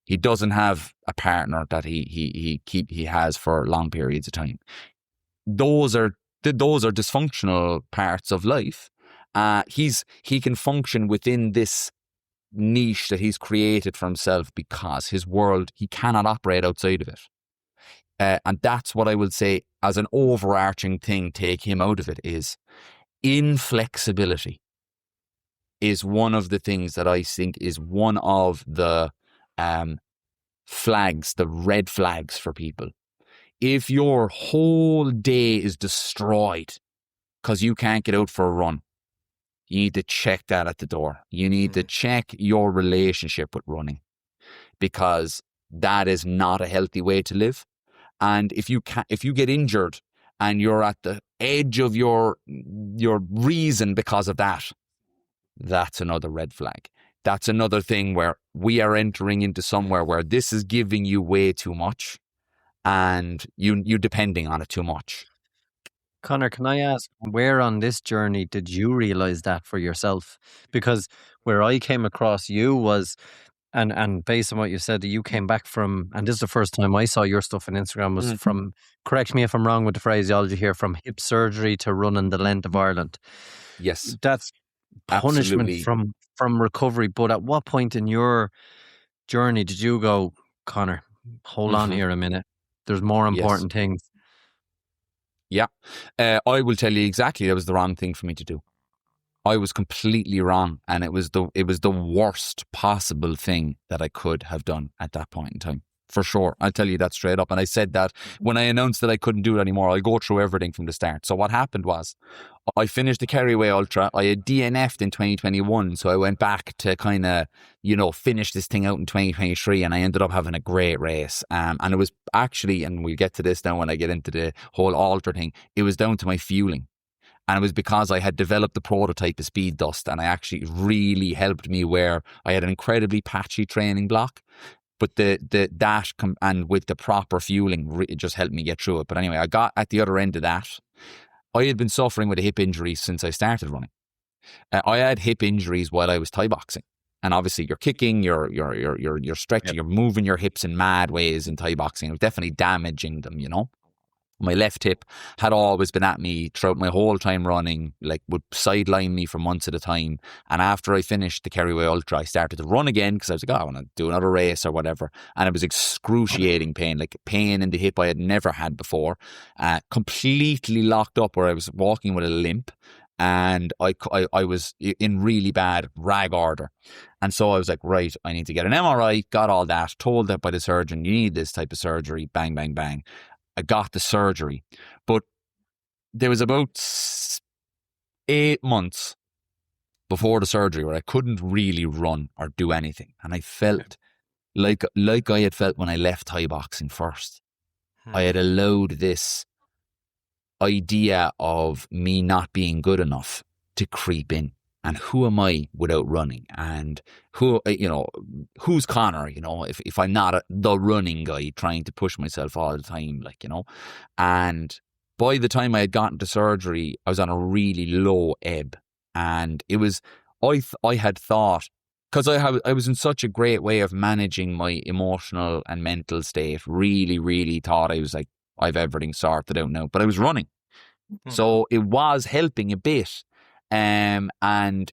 He doesn't have a partner that he has for long periods of time. Those are dysfunctional parts of life. He can function within this niche that he's created for himself because his world, he cannot operate outside of it. And that's what I would say as an overarching thing, take him out of it, is inflexibility is one of the things that I think is one of the flags, the red flags for people. If your whole day is destroyed because you can't get out for a run, you need to check that at the door. You need to check your relationship with running, because that is not a healthy way to live. And if you get injured and you're at the edge of your reason because of that, that's another red flag. That's another thing where we are entering into somewhere where this is giving you way too much and you're depending on it too much. Conor, can I ask, where on this journey did you realise that for yourself? Because where I came across you was, and based on what you said, that you came back from, and this is the first time I saw your stuff on Instagram, was from, correct me if I'm wrong with the phraseology here, from hip surgery to running the length of Ireland. Yes. That's punishment Absolutely. from recovery. But at what point in your journey did you go, Conor, hold on here a minute, there's more important things? Yeah. I will tell you exactly, that was the wrong thing for me to do. I was completely wrong, and it was the worst possible thing that I could have done at that point in time. For sure. I'll tell you that straight up. And I said that when I announced that I couldn't do it anymore. I'll go through everything from the start. So what happened was, I finished the Kerryway Ultra. I had DNF'd in 2021. So I went back to kind of, finish this thing out in 2023. And I ended up having a great race. And it was actually, and we'll get to this now when I get into the whole Ultra thing, it was down to my fueling. And it was because I had developed the prototype of Speed Dust, and I actually really helped me where I had an incredibly patchy training block. But and with the proper fueling, it just helped me get through it. But anyway, I got at the other end of that. I had been suffering with a hip injury since I started running. I had hip injuries while I was Thai boxing, and obviously you're kicking, you're stretching, you're moving your hips in mad ways in Thai boxing. It was definitely damaging them, My left hip had always been at me throughout my whole time running, like would sideline me for months at a time. And after I finished the Kerryway Ultra, I started to run again because I was like, I want to do another race or whatever. And it was excruciating pain, like pain in the hip I had never had before, completely locked up where I was walking with a limp. And I was in really bad rag order. And so I was like, right, I need to get an MRI, got all that, told that by the surgeon, you need this type of surgery, bang, bang, bang. I got the surgery. But there was about 8 months before the surgery where I couldn't really run or do anything. And I felt like I had felt when I left Thai boxing first. I had allowed this idea of me not being good enough to creep in. And who am I without running? And who's Conor? If I'm not the running guy trying to push myself all the time, and by the time I had gotten to surgery, I was on a really low ebb. And it was, I had thought, because I was in such a great way of managing my emotional and mental state, really, really thought I was like, I've everything sorted out now. But I was running. So it was helping a bit. And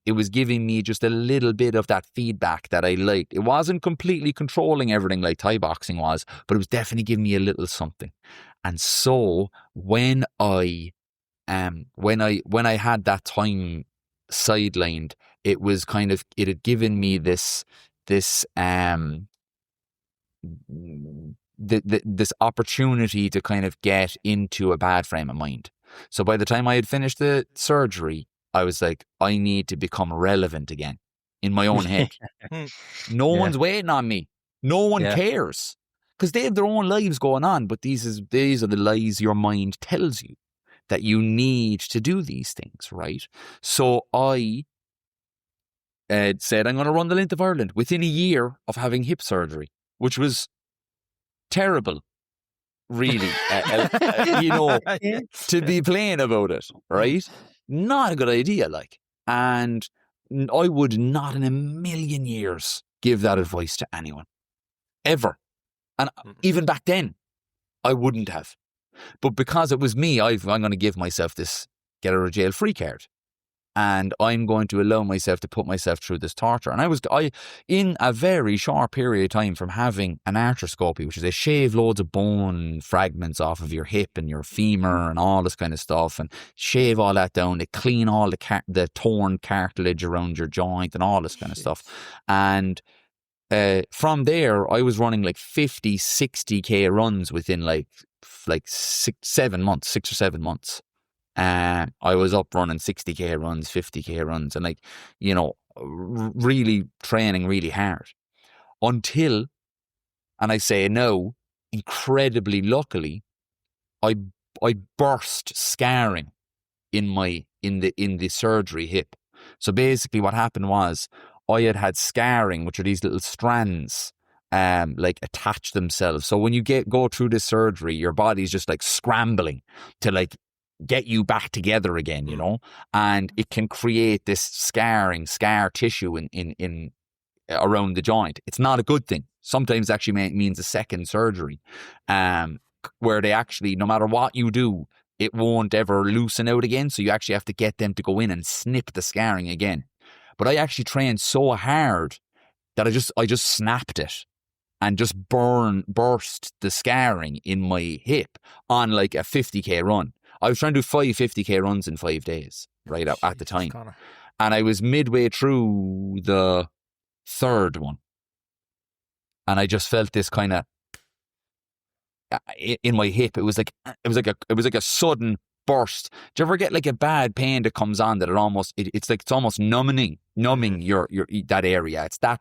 it was giving me just a little bit of that feedback that I liked. It wasn't completely controlling everything like Thai boxing was, but it was definitely giving me a little something. And so when I had that time sidelined, it was kind of, it had given me this opportunity to kind of get into a bad frame of mind. So by the time I had finished the surgery, I was like, I need to become relevant again in my own head. No one's waiting on me. No one cares, because they have their own lives going on. But these are the lies your mind tells you, that you need to do these things, right? So I said, I'm going to run the length of Ireland within a year of having hip surgery, which was terrible, really, to be playing about it, right? Not a good idea, and I would not in a million years give that advice to anyone, ever. And even back then, I wouldn't have. But because it was me, I'm going to give myself this get out of jail free card. And I'm going to allow myself to put myself through this torture. And I in a very short period of time, from having an arthroscopy, which is they shave loads of bone fragments off of your hip and your femur and all this kind of stuff, and shave all that down. They clean all the torn cartilage around your joint and all this kind of stuff. And from there, I was running 50, 60K runs within 6 or 7 months. I was up running 60K runs, 50K runs, and really training really hard until, and I say no, incredibly luckily, I burst scarring in the surgery hip. So basically what happened was I had scarring, which are these little strands attach themselves. So when you go through this surgery, your body's just scrambling to get you back together again, and it can create this scar tissue in around the joint. It's not a good thing. Sometimes it actually means a second surgery, where they actually, no matter what you do, it won't ever loosen out again. So you actually have to get them to go in and snip the scarring again. But I actually trained so hard that I just snapped it and just burst the scarring in my hip on a 50K run. I was trying to do 5 50K runs in 5 days, right, at the time. Conor. And I was midway through the third one. And I just felt this kind of in my hip. It was like a sudden burst. Do you ever get a bad pain that comes on that it's almost numbing your that area? It's that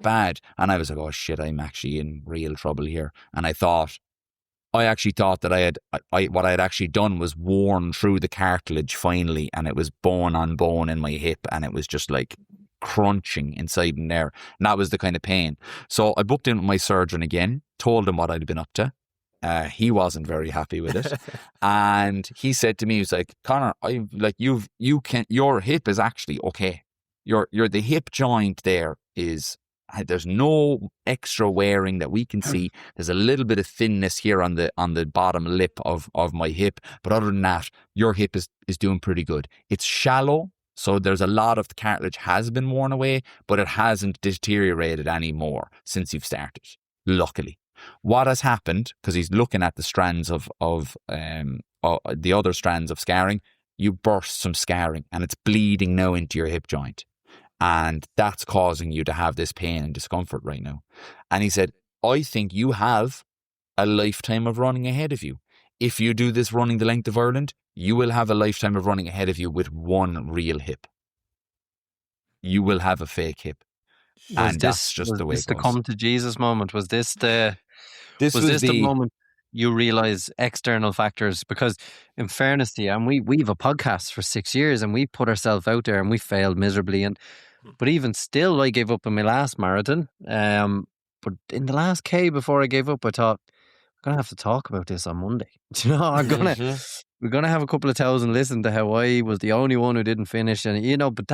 bad. And I was like, oh shit, I'm actually in real trouble here. And I actually thought that what I had actually done was worn through the cartilage finally, and it was bone on bone in my hip, and it was just crunching inside in there. And that was the kind of pain. So I booked in with my surgeon again, told him what I'd been up to. He wasn't very happy with it. And he said to me, he was like, Conor, your hip is actually okay. The hip joint there there's no extra wearing that we can see. There's a little bit of thinness here on the bottom lip of my hip. But other than that, your hip is doing pretty good. It's shallow. So there's a lot of the cartilage has been worn away, but it hasn't deteriorated anymore since you've started. Luckily. What has happened, because he's looking at the strands of the other strands of scarring, you burst some scarring and it's bleeding now into your hip joint. And that's causing you to have this pain and discomfort right now. And he said, I think you have a lifetime of running ahead of you. if you do this running the length of Ireland, you will have a lifetime of running ahead of you with one real hip. You will have a fake hip. And that's just was the way this it the goes. come to Jesus moment? Was this the This was was this the moment you realize external factors? Because in fairness to you, and we have a podcast for 6 years and we put ourselves out there and we failed miserably. But even still, I gave up in my last marathon. But in the last K before I gave up, I thought, I'm gonna have to talk about this on Monday. Do you know, we're gonna have a couple of thousand listen to how I was the only one who didn't finish, and but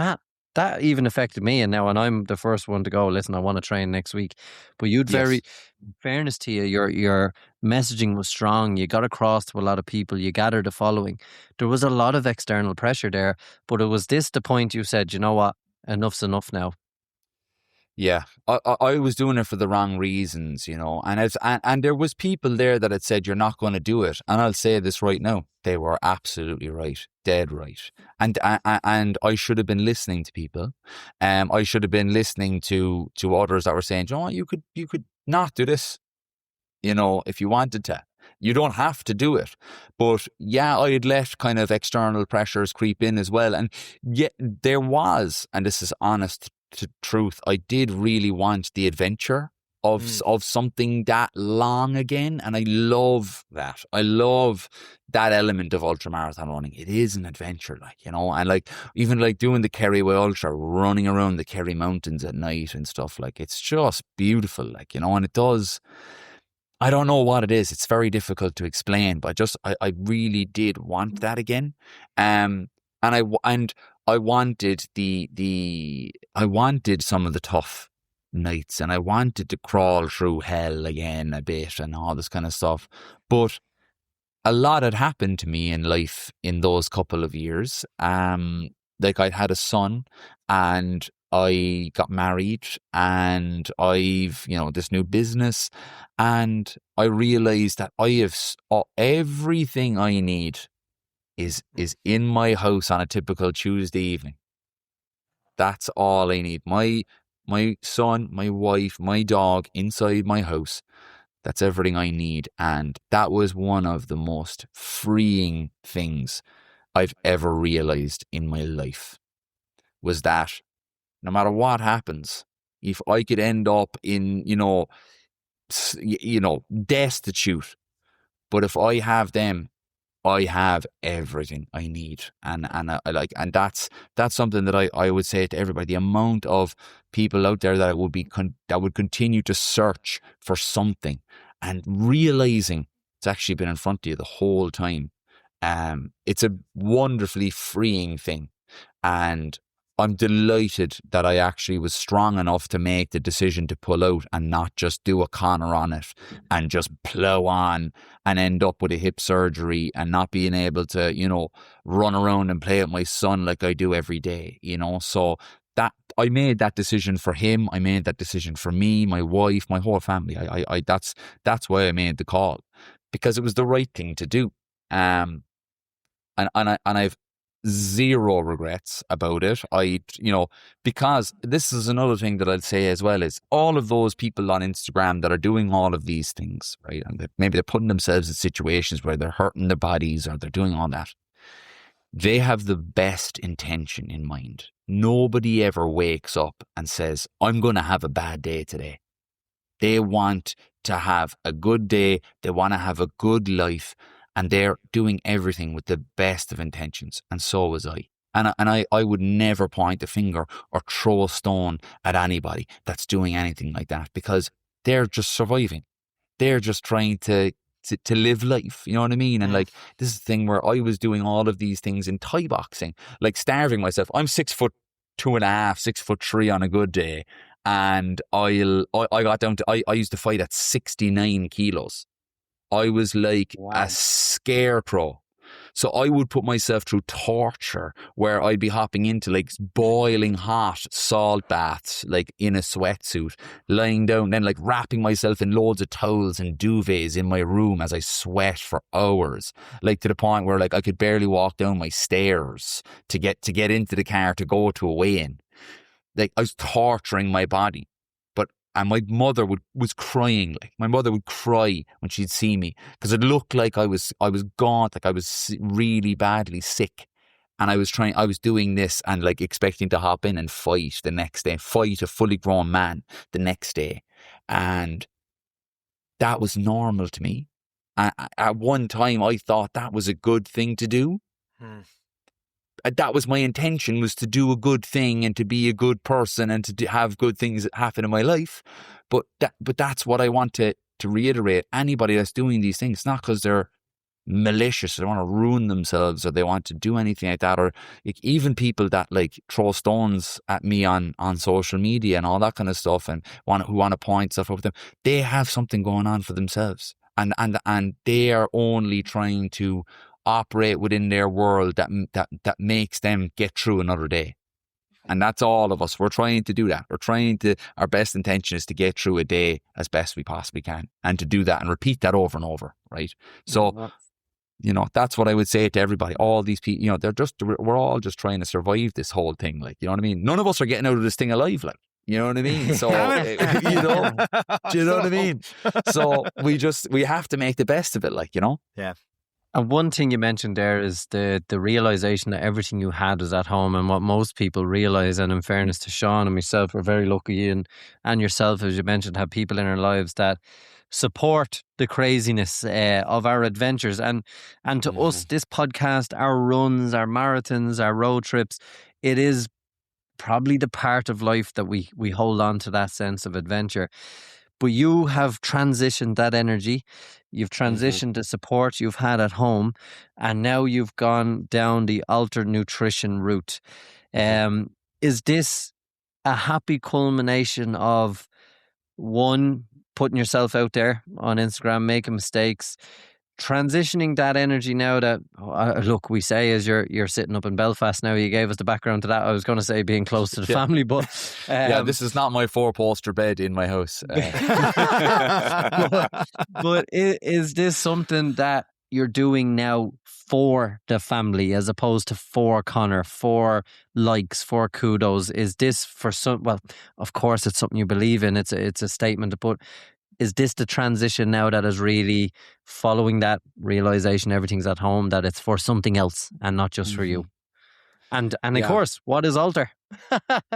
that even affected me. And I'm the first one to go, listen, I want to train next week. But in fairness to you, your messaging was strong. You got across to a lot of people. You gathered a following. There was a lot of external pressure there, but it was the point you said, you know what, enough's enough now. Yeah, I was doing it for the wrong reasons, and there was people there that had said, you're not going to do it. And I'll say this right now, they were absolutely right, dead right. And I should have been listening to people. I should have been listening to others that were saying, you could not do this, if you wanted to. You don't have to do it. But yeah, I had let kind of external pressures creep in as well. And yet there was, and this is honest to truth, I did really want the adventure of something that long again. And I love that. I love that element of ultramarathon running. It is an adventure, and even doing the Kerryway Ultra, running around the Kerry Mountains at night and stuff, it's just beautiful, and it does. I don't know what it is. It's very difficult to explain, but I really did want that again. And I wanted I wanted some of the tough nights, and I wanted to crawl through hell again a bit and all this kind of stuff. But a lot had happened to me in life in those couple of years. I'd had a son, and I got married, and I've, this new business, and I realized that I have everything I need is in my house on a typical Tuesday evening. That's all I need. My son, my wife, my dog inside my house. That's everything I need. And that was one of the most freeing things I've ever realized in my life, was that no matter what happens, if I could end up in, destitute, but if I have them, I have everything I need. And that's something that I would say to everybody. The amount of people out there that would continue to search for something, and realizing it's actually been in front of you the whole time. It's a wonderfully freeing thing. And I'm delighted that I actually was strong enough to make the decision to pull out and not just do a Conor on it and just plow on and end up with a hip surgery and not being able to, run around and play with my son like I do every day, So that I made that decision for him. I made that decision for me, my wife, my whole family. That's why I made the call, because it was the right thing to do. And I've zero regrets about it. Because this is another thing that I'd say as well, is all of those people on Instagram that are doing all of these things, right? And maybe they're putting themselves in situations where they're hurting their bodies or they're doing all that. They have the best intention in mind. Nobody ever wakes up and says, I'm going to have a bad day today. They want to have a good day. They want to have a good life. And they're doing everything with the best of intentions. And so was I. And I would never point a finger or throw a stone at anybody that's doing anything like that, because they're just surviving. They're just trying to live life. You know what I mean? And this is the thing where I was doing all of these things in Thai boxing, starving myself. I'm 6'2.5", 6'3" on a good day. And I got down to, I used to fight at 69 kilos. I was like a scarecrow. So I would put myself through torture where I'd be hopping into boiling hot salt baths, in a sweatsuit, lying down, then wrapping myself in loads of towels and duvets in my room as I sweat for hours, to the point where I could barely walk down my stairs to get into the car to go to a weigh-in. I was torturing my body. But And my mother was crying. Like my mother would cry when she'd see me because it looked like I was gaunt, like I was really badly sick. And I was doing this and like expecting to hop in and fight the next day, fight a fully grown man the next day. And that was normal to me. At one time, I thought that was a good thing to do. That was my intention, was to do a good thing and to be a good person and to have good things happen in my life. But that's what I want to reiterate. Anybody that's doing these things, not because they're malicious, they want to ruin themselves or they want to do anything like that, or like, even people that like throw stones at me on social media and all that kind of stuff and who want to point stuff up with them, they have something going on for themselves, and they are only trying to operate within their world that makes them get through another day. And that's all of us. We're trying to do that. Our best intention is to get through a day as best we possibly can, and to do that and repeat that over and over, right? So that's what I would say to everybody. All these people, we're all just trying to survive this whole thing. Like, you know what I mean? None of us are getting out of this thing alive. Like, you know what I mean? So, do you know what I mean? So we have to make the best of it, like, Yeah. And one thing you mentioned there is the realization that everything you had was at home, and what most people realize, and in fairness to Sean and myself, we're very lucky, and yourself, as you mentioned, have people in our lives that support the craziness of our adventures. And to us, this podcast, our runs, our marathons, our road trips, it is probably the part of life that we hold on to, that sense of adventure. But you have transitioned that energy, you've transitioned the support you've had at home, and now you've gone down the altered nutrition route. Is this a happy culmination of, one, putting yourself out there on Instagram, making mistakes, transitioning that energy now that, look, we say as you're sitting up in Belfast now, you gave us the background to that. I was going to say being close to the family, but this is not my 4-poster bed in my house. But is this something that you're doing now for the family as opposed to for Conor, for likes, for kudos? Is this for some? Well, of course, it's something you believe in. It's a statement, but is this the transition now that is really following that realization, everything's at home, that it's for something else and not just for you? And of course, what is Alter?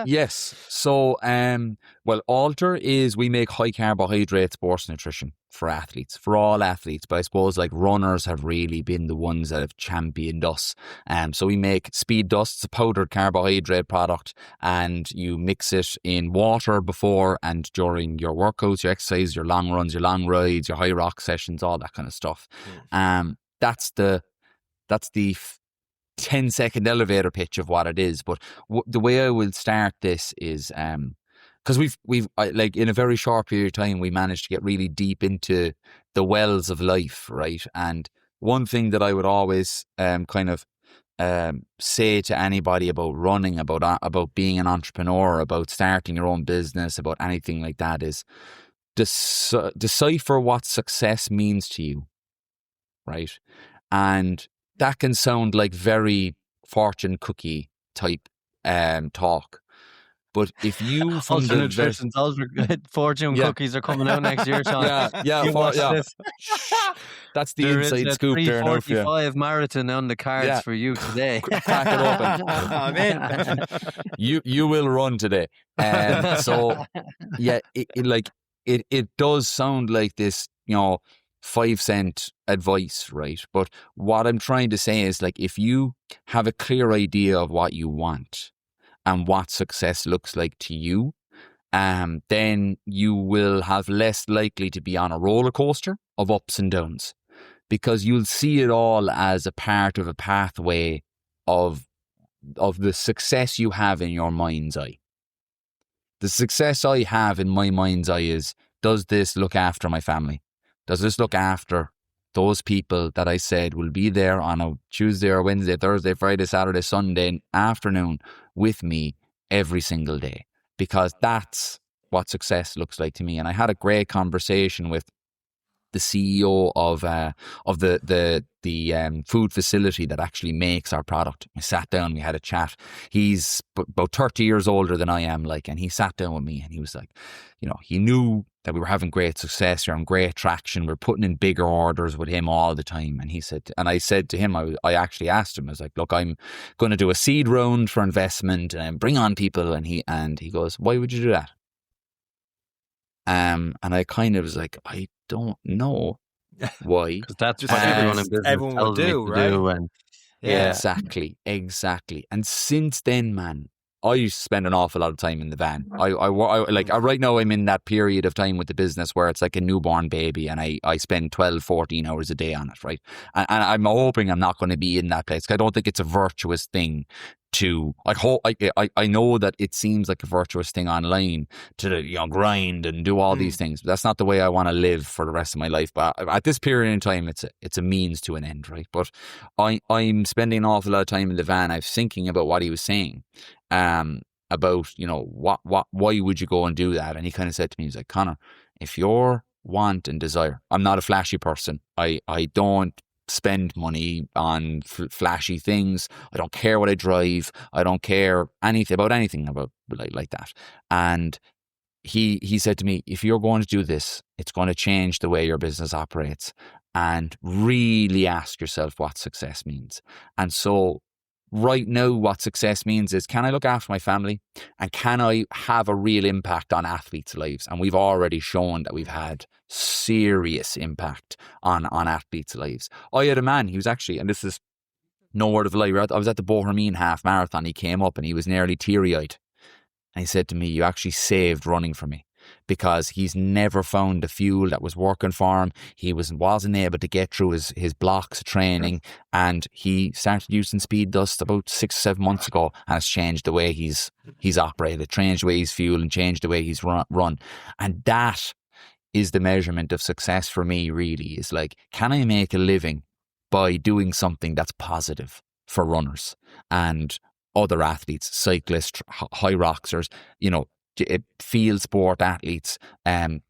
Yes. So, Alter is, we make high carbohydrate sports nutrition for athletes, for all athletes. But I suppose like runners have really been the ones that have championed us. So we make Speed Dust, a powdered carbohydrate product, and you mix it in water before and during your workouts, your exercise, your long runs, your long rides, your high rock sessions, all that kind of stuff. That's the 10-second elevator pitch of what it is. But the way I will start this is because we've like in a very short period of time we managed to get really deep into the wells of life, right? And one thing that I would always say to anybody about running, about being an entrepreneur, about starting your own business, about anything like that is decipher what success means to you, right? And that can sound like very fortune cookie type talk. But if you from Ultra Nutrition's fortune cookies are coming out next year, Sean. This. That's the inside scoop there. There is a 3:45 marathon on the cards for you today. Crack it open. I'm in. You will run today. So it does sound like this, 5-cent advice, right? But what I'm trying to say is, like, if you have a clear idea of what you want and what success looks like to you, then you will have less likely to be on a roller coaster of ups and downs, because you'll see it all as a part of a pathway of the success you have in your mind's eye. The success I have in my mind's eye is, does this look after my family? Does this look after those people that I said will be there on a Tuesday or Wednesday, Thursday, Friday, Saturday, Sunday afternoon with me every single day? Because that's what success looks like to me. And I had a great conversation with the CEO of the food facility that actually makes our product. We sat down, we had a chat. He's about 30 years older than I am, like, and he sat down with me and he was like, you know, he knew that we were having great success here and great traction. We're putting in bigger orders with him all the time. And he said, and I said to him, I actually asked him, I was like, look, I'm going to do a seed round for investment and bring on people. And he goes, why would you do that? And I kind of was like, I don't know why. Because that's what everyone in business everyone will tells me do, to right? do. And Yeah. Exactly. And since then, man, I spend an awful lot of time in the van. Right now I'm in that period of time with the business where it's like a newborn baby and I spend 12, 14 hours a day on it, right? And I'm hoping I'm not going to be in that place. I don't think it's a virtuous thing to, I know that it seems like a virtuous thing online to, you know, grind and do all these things. But that's not the way I want to live for the rest of my life. But at this period in time, it's a means to an end, right? But I'm spending an awful lot of time in the van. I was thinking about what he was saying. About, you know, why would you go and do that? And he kind of said to me, he's like, Conor, if your want and desire, I'm not a flashy person. I don't spend money on flashy things. I don't care what I drive. I don't care anything about like that. And he said to me, if you're going to do this, it's going to change the way your business operates, and really ask yourself what success means. And so right now, what success means is, can I look after my family and can I have a real impact on athletes' lives? And we've already shown that we've had serious impact on athletes' lives. I had a man, he was actually, and this is no word of a lie, I was at the Bohermeen half marathon. He came up and he was nearly teary-eyed. And he said to me, you actually saved running for me. Because he's never found the fuel that was working for him. He wasn't able to get through his blocks of training, and he started using speed dust about 6 or 7 months ago, and it's changed the way he's operated, changed the way he's fueled, and changed the way he's run. And that is the measurement of success for me, really, is like, can I make a living by doing something that's positive for runners and other athletes, cyclists, high rockers, you know, field sport athletes,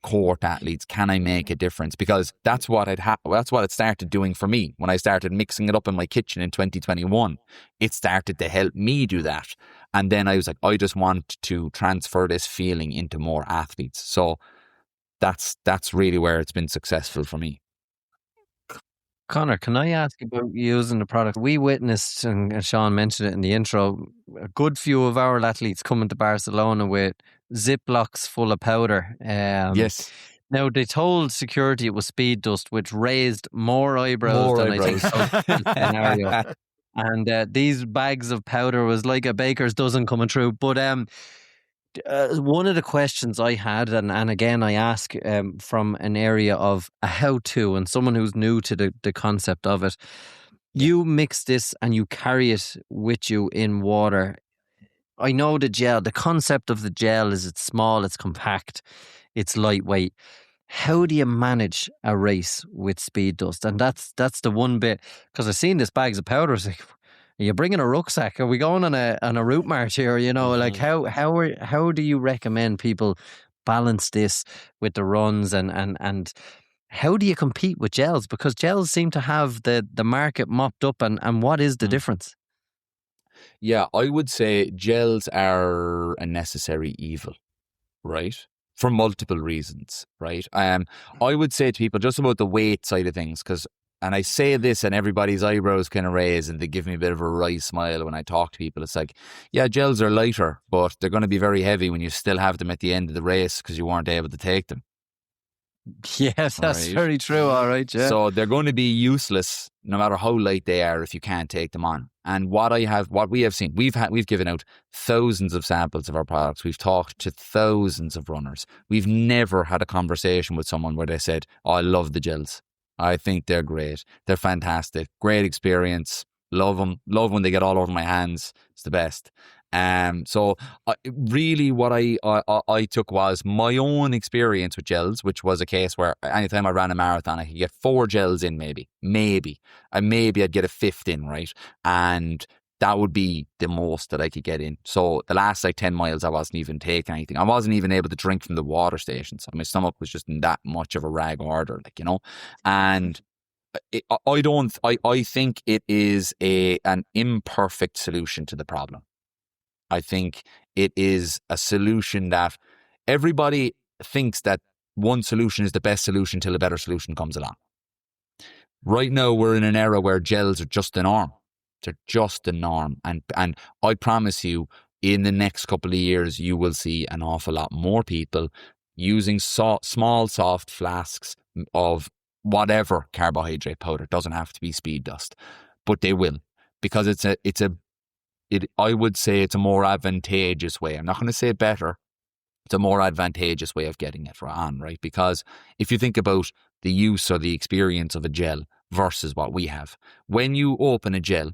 court athletes? Can I make a difference? Because that's what it started doing for me when I started mixing it up in my kitchen in 2021. It started to help me do that, and then I was like, I just want to transfer this feeling into more athletes. So that's really where it's been successful for me. Conor, can I ask about using the product? We witnessed, and Sean mentioned it in the intro, a good few of our athletes coming to Barcelona with Ziplocs full of powder. Yes. Now, they told security it was speed dust, which raised more eyebrows than I think the scenario. And these bags of powder was like a baker's dozen coming through. But one of the questions I had, and again I ask from an area of a how-to and someone who's new to the concept of it. You mix this and you carry it with you in water. I know the gel, the concept of the gel is it's small, it's compact, it's lightweight. How do you manage a race with speed dust? And that's the one bit, because I've seen this bags of powder. It's like, are you bringing a rucksack? Are we going on a route march here? You know, like how do you recommend people balance this with the runs and how do you compete with gels? Because gels seem to have the market mopped up, and what is the difference? Yeah, I would say gels are a necessary evil, right? For multiple reasons, right? I would say to people just about the weight side of things, and I say this and everybody's eyebrows kind of raise and they give me a bit of a wry smile when I talk to people. It's like, yeah, gels are lighter, but they're going to be very heavy when you still have them at the end of the race because you weren't able to take them. Yes, that's very true. All right, yeah. So they're going to be useless no matter how light they are if you can't take them on. And what we have seen, we've given out thousands of samples of our products. We've talked to thousands of runners. We've never had a conversation with someone where they said, "Oh, I love the gels. I think they're great. They're fantastic. Great experience. Love them. Love when they get all over my hands. It's the best." So really what I took was my own experience with gels, which was a case where anytime I ran a marathon, I could get 4 gels in maybe I'd get a 5th in, right? And that would be the most that I could get in. So the last like 10 miles, I wasn't even taking anything. I wasn't even able to drink from the water stations. My stomach was just in that much of a rag order, like, you know. And I think it is an imperfect solution to the problem. I think it is a solution that everybody thinks that one solution is the best solution till a better solution comes along. Right now, we're in an era where gels are just the norm. They're just the norm. And I promise you, in the next couple of years, you will see an awful lot more people using small, soft flasks of whatever carbohydrate powder. It doesn't have to be speed dust, but they will, because I would say it's a more advantageous way. I'm not going to say better. It's a more advantageous way of getting it on, right? Because if you think about the use or the experience of a gel versus what we have, when you open a gel,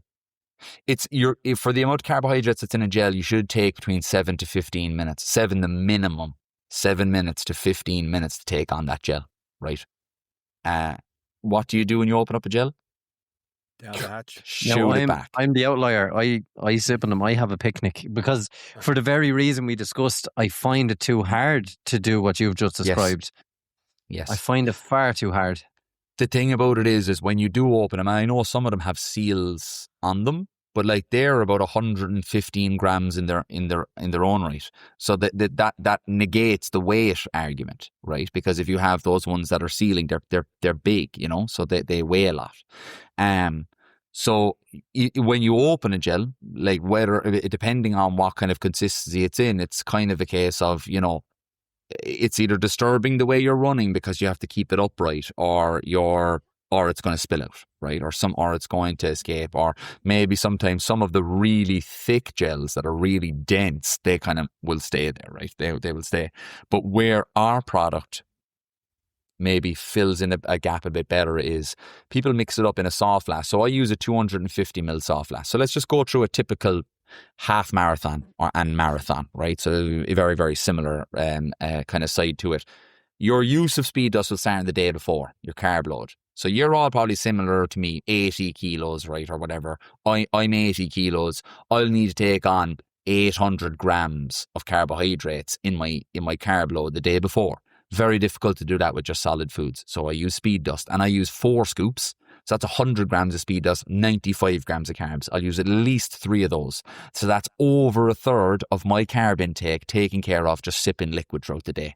for the amount of carbohydrates that's in a gel, you should take between 7 to 15 minutes. 7 the minimum. 7 minutes to 15 minutes to take on that gel, right? What do you do when you open up a gel? Down the hatch. Shoot it back. I'm the outlier. I sip on them. I have a picnic because for the very reason we discussed, I find it too hard to do what you've just described. Yes. I find it far too hard. The thing about it is when you do open them, and I know some of them have seals on them, but like they're about 115 grams in their own right. So that negates the weight argument, right? Because if you have those ones that are sealing, they're big, you know, so they weigh a lot. So when you open a gel, like depending on what kind of consistency it's in, it's kind of a case of, you know, it's either disturbing the way you're running because you have to keep it upright, or it's going to spill out, right? Or it's going to escape, or maybe sometimes some of the really thick gels that are really dense, they kind of will stay there, right? They will stay. But where our product maybe fills in a gap a bit better is people mix it up in a soft flask. So I use a 250 ml soft flask. So let's just go through a typical half marathon and marathon, right? So a very, very similar kind of side to it. Your use of speed dust will start the day before, your carb load. So you're all probably similar to me, 80 kilos, right, or whatever. I'm 80 kilos. I'll need to take on 800 grams of carbohydrates in my carb load the day before. Very difficult to do that with just solid foods. So I use speed dust, and I use 4 scoops. So that's 100 grams of speed dust, 95 grams of carbs. I'll use at least 3 of those. So that's over a third of my carb intake taken care of just sipping liquid throughout the day.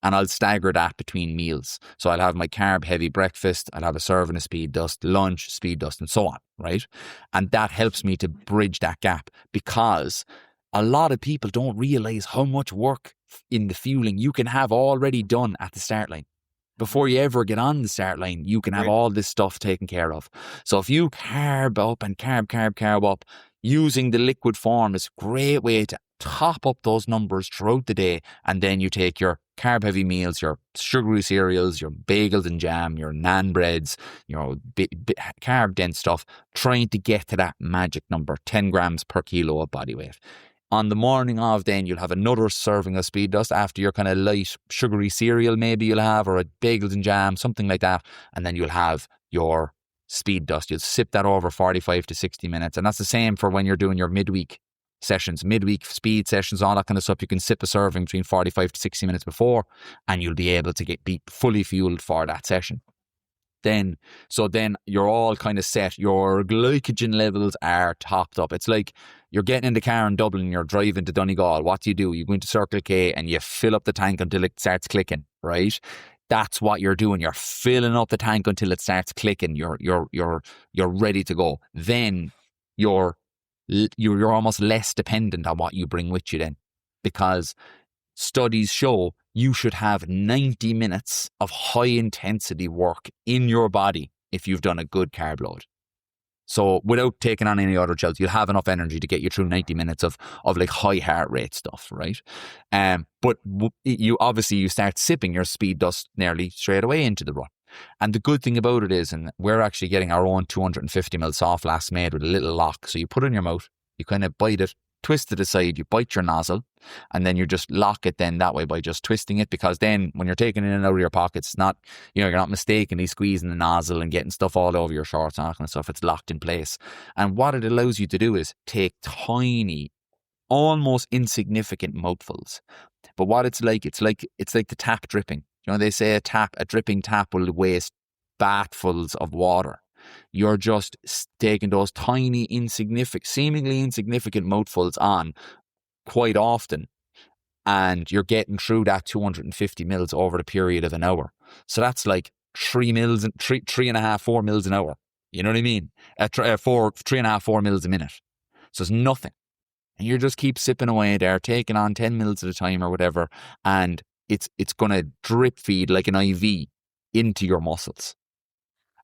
And I'll stagger that between meals. So I'll have my carb heavy breakfast, I'll have a serving of speed dust, lunch, speed dust, and so on, right? And that helps me to bridge that gap, because a lot of people don't realize how much work in the fueling you can have already done at the start line. Before you ever get on the start line, you can have all this stuff taken care of. So if you carb up and carb up, using the liquid form is a great way to top up those numbers throughout the day. And then you take your carb heavy meals, your sugary cereals, your bagels and jam, your naan breads, your carb dense stuff, trying to get to that magic number, 10 grams per kilo of body weight. On the morning of, then you'll have another serving of speed dust after your kind of light sugary cereal, maybe you'll have, or a bagels and jam, something like that. And then you'll have your speed dust. You'll sip that over 45 to 60 minutes. And that's the same for when you're doing your midweek sessions, midweek speed sessions, all that kind of stuff. You can sip a serving between 45 to 60 minutes before, and you'll be able to be fully fueled for that session. Then you're all kind of set. Your glycogen levels are topped up. It's like you're getting in the car in Dublin, you're driving to Donegal. What do? You go into Circle K and you fill up the tank until it starts clicking, right? That's what you're doing. You're filling up the tank until it starts clicking. You're ready to go. Then you're almost less dependent on what you bring with you then, because studies show you should have 90 minutes of high intensity work in your body if you've done a good carb load. So without taking on any other gels, you'll have enough energy to get you through 90 minutes of like high heart rate stuff, right? But you start sipping your speed dust nearly straight away into the run. And the good thing about it is, and we're actually getting our own 250ml soft flask made with a little lock. So you put it in your mouth, you kind of bite it, twist it aside, you bite your nozzle, and then you just lock it then that way by just twisting it, because then when you're taking it in and out of your pockets, it's not, you're not mistakenly squeezing the nozzle and getting stuff all over your shorts and that kind of stuff. It's locked in place. And what it allows you to do is take tiny, almost insignificant mouthfuls. But what it's like the tap dripping. They say a dripping tap will waste bathfuls of water. You're just taking those tiny, seemingly insignificant mouthfuls on quite often, and you're getting through that 250 mils over the period of an hour. So that's like 3.5, 4 mils an hour. You know what I mean? 3.5, 4 mils a minute. So it's nothing. And you just keep sipping away there, taking on 10 mils at a time or whatever, and it's going to drip feed like an IV into your muscles.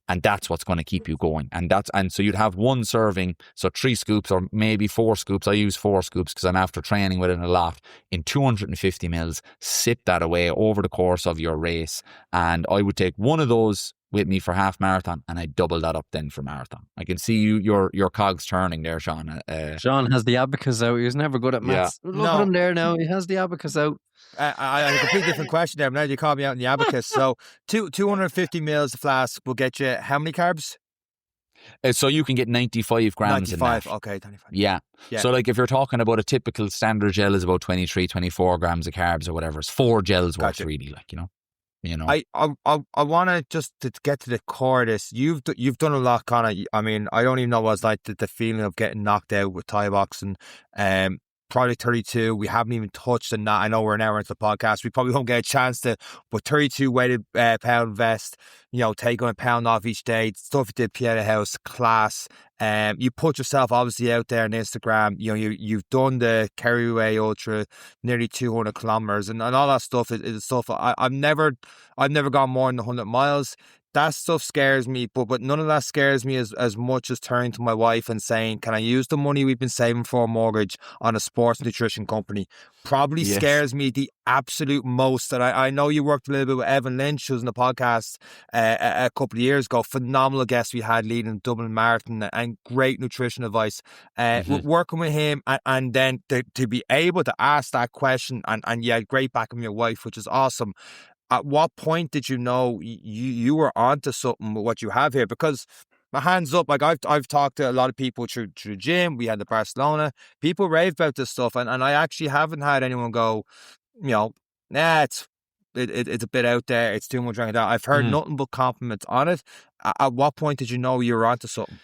And that's what's going to keep you going. And so you'd have one serving, so 3 scoops or maybe 4 scoops. I use 4 scoops because I'm after training with it a lot, in 250 mils. Sip that away over the course of your race. And I would take one of those with me for half marathon, and I double that up then for marathon. I can see your cogs turning there, Sean. Sean has the abacus out. He was never good at maths. Yeah. Look at him there now. He has the abacus out. I had a completely different question there, but now you call me out in the abacus. So 250 mils a flask will get you how many carbs? So you can get 95 grams 95, in that. okay, 95. Yeah. So like if you're talking about a typical standard gel is about 23, 24 grams of carbs or whatever. It's 4 gels worth really, like, I want to just to get to the core of this. You've done a lot, Conor. I mean, I don't even know what it's like the feeling of getting knocked out with Thai boxing. Project 32, we haven't even touched on that. I know we're an hour into the podcast. We probably won't get a chance to, but 32 weighted pound vest, taking a pound off each day, stuff you did Pieta House, class. You put yourself obviously out there on Instagram. You've done the Kerryway Ultra, nearly 200 kilometers, and all that stuff is stuff. I've never gone more than 100 miles. That stuff scares me, but none of that scares me as much as turning to my wife and saying, can I use the money we've been saving for a mortgage on a sports nutrition company? Probably scares me the absolute most. And I know you worked a little bit with Evan Lynch, who was on the podcast a couple of years ago. Phenomenal guest we had leading the Dublin Marathon, and great nutrition advice. Working with him and then to be able to ask that question and you had great back from your wife, which is awesome. At what point did you know you were onto something with what you have here? Because my hands up, like I've talked to a lot of people through gym. We had the Barcelona. People rave about this stuff, and I actually haven't had anyone go, it's a bit out there. It's too much like that. I've heard nothing but compliments on it. At what point did you know you were onto something?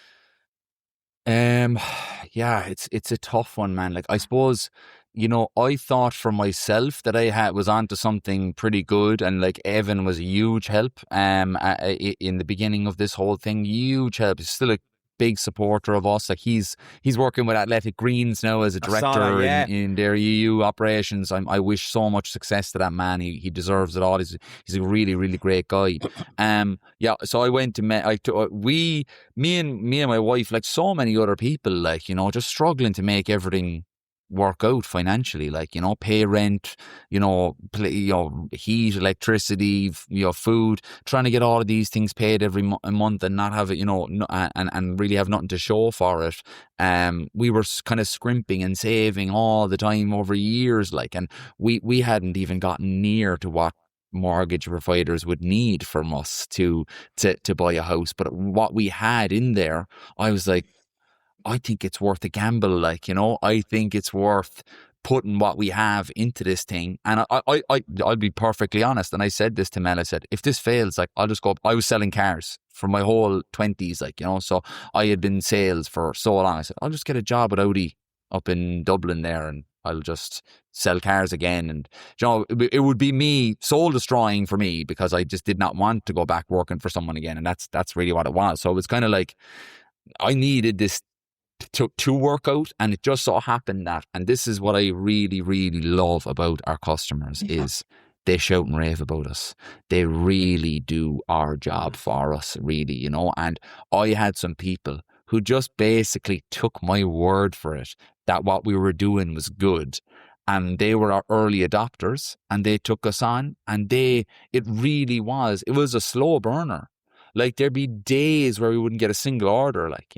It's a tough one, man. Like, I suppose, I thought for myself that I was onto something pretty good, and like Evan was a huge help in the beginning of this whole thing. Huge help. He's still a big supporter of us. Like he's working with Athletic Greens now as a director in their EU operations. I wish so much success to that man. He deserves it all. He's a really, really great guy. So I went to me and my wife, like so many other people, like, just struggling to make everything work out financially, like, pay rent, heat, electricity, food, trying to get all of these things paid every month and not have it, and really have nothing to show for it. We were kind of scrimping and saving all the time over years, like, and we hadn't even gotten near to what mortgage providers would need from us to buy a house. But what we had in there, I was like, I think it's worth a gamble, like, I think it's worth putting what we have into this thing. And I'll be perfectly honest. And I said this to Mel, I said, if this fails, like, I'll just go up. I was selling cars for my whole 20s, like, so I had been in sales for so long. I said, I'll just get a job at Audi up in Dublin there, and I'll just sell cars again. And, it would be me soul destroying for me, because I just did not want to go back working for someone again. And that's really what it was. So it was kind of like, I needed this to work out, and it just so happened that, and this is what I really, really love about our customers, is they shout and rave about us. They really do our job for us, really, and I had some people who just basically took my word for it that what we were doing was good, and they were our early adopters, and they took us on, and it was a slow burner. Like, there'd be days where we wouldn't get a single order, like,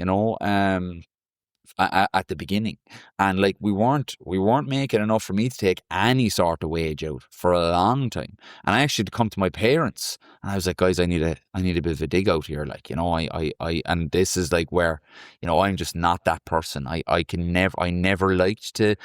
at the beginning, and like we weren't making enough for me to take any sort of wage out for a long time. And I actually had to come to my parents, and I was like, guys, I need a bit of a dig out here. Like, you know, I and this is like where, you know, I'm just not that person. I never liked to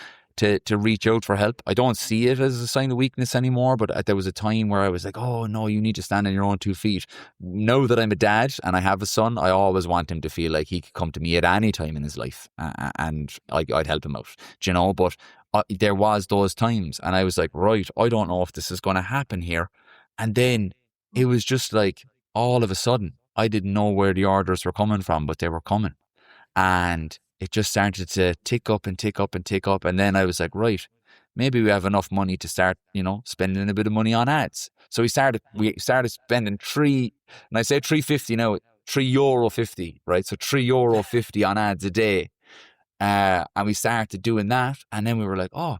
reach out for help. I don't see it as a sign of weakness anymore, but there was a time where I was like, oh no, you need to stand on your own 2 feet. Now that I'm a dad and I have a son, I always want him to feel like he could come to me at any time in his life, and I'd help him out, do you know? But there was those times, and I was like, right, I don't know if this is going to happen here. And then it was just like, all of a sudden, I didn't know where the orders were coming from, but they were coming. And it just started to tick up and tick up and tick up. And then I was like, right, maybe we have enough money to start, you know, spending a bit of money on ads. So we started spending and I say €3.50 now, €3.50, right? So €3.50 on ads a day. And we started doing that. And then we were like, oh,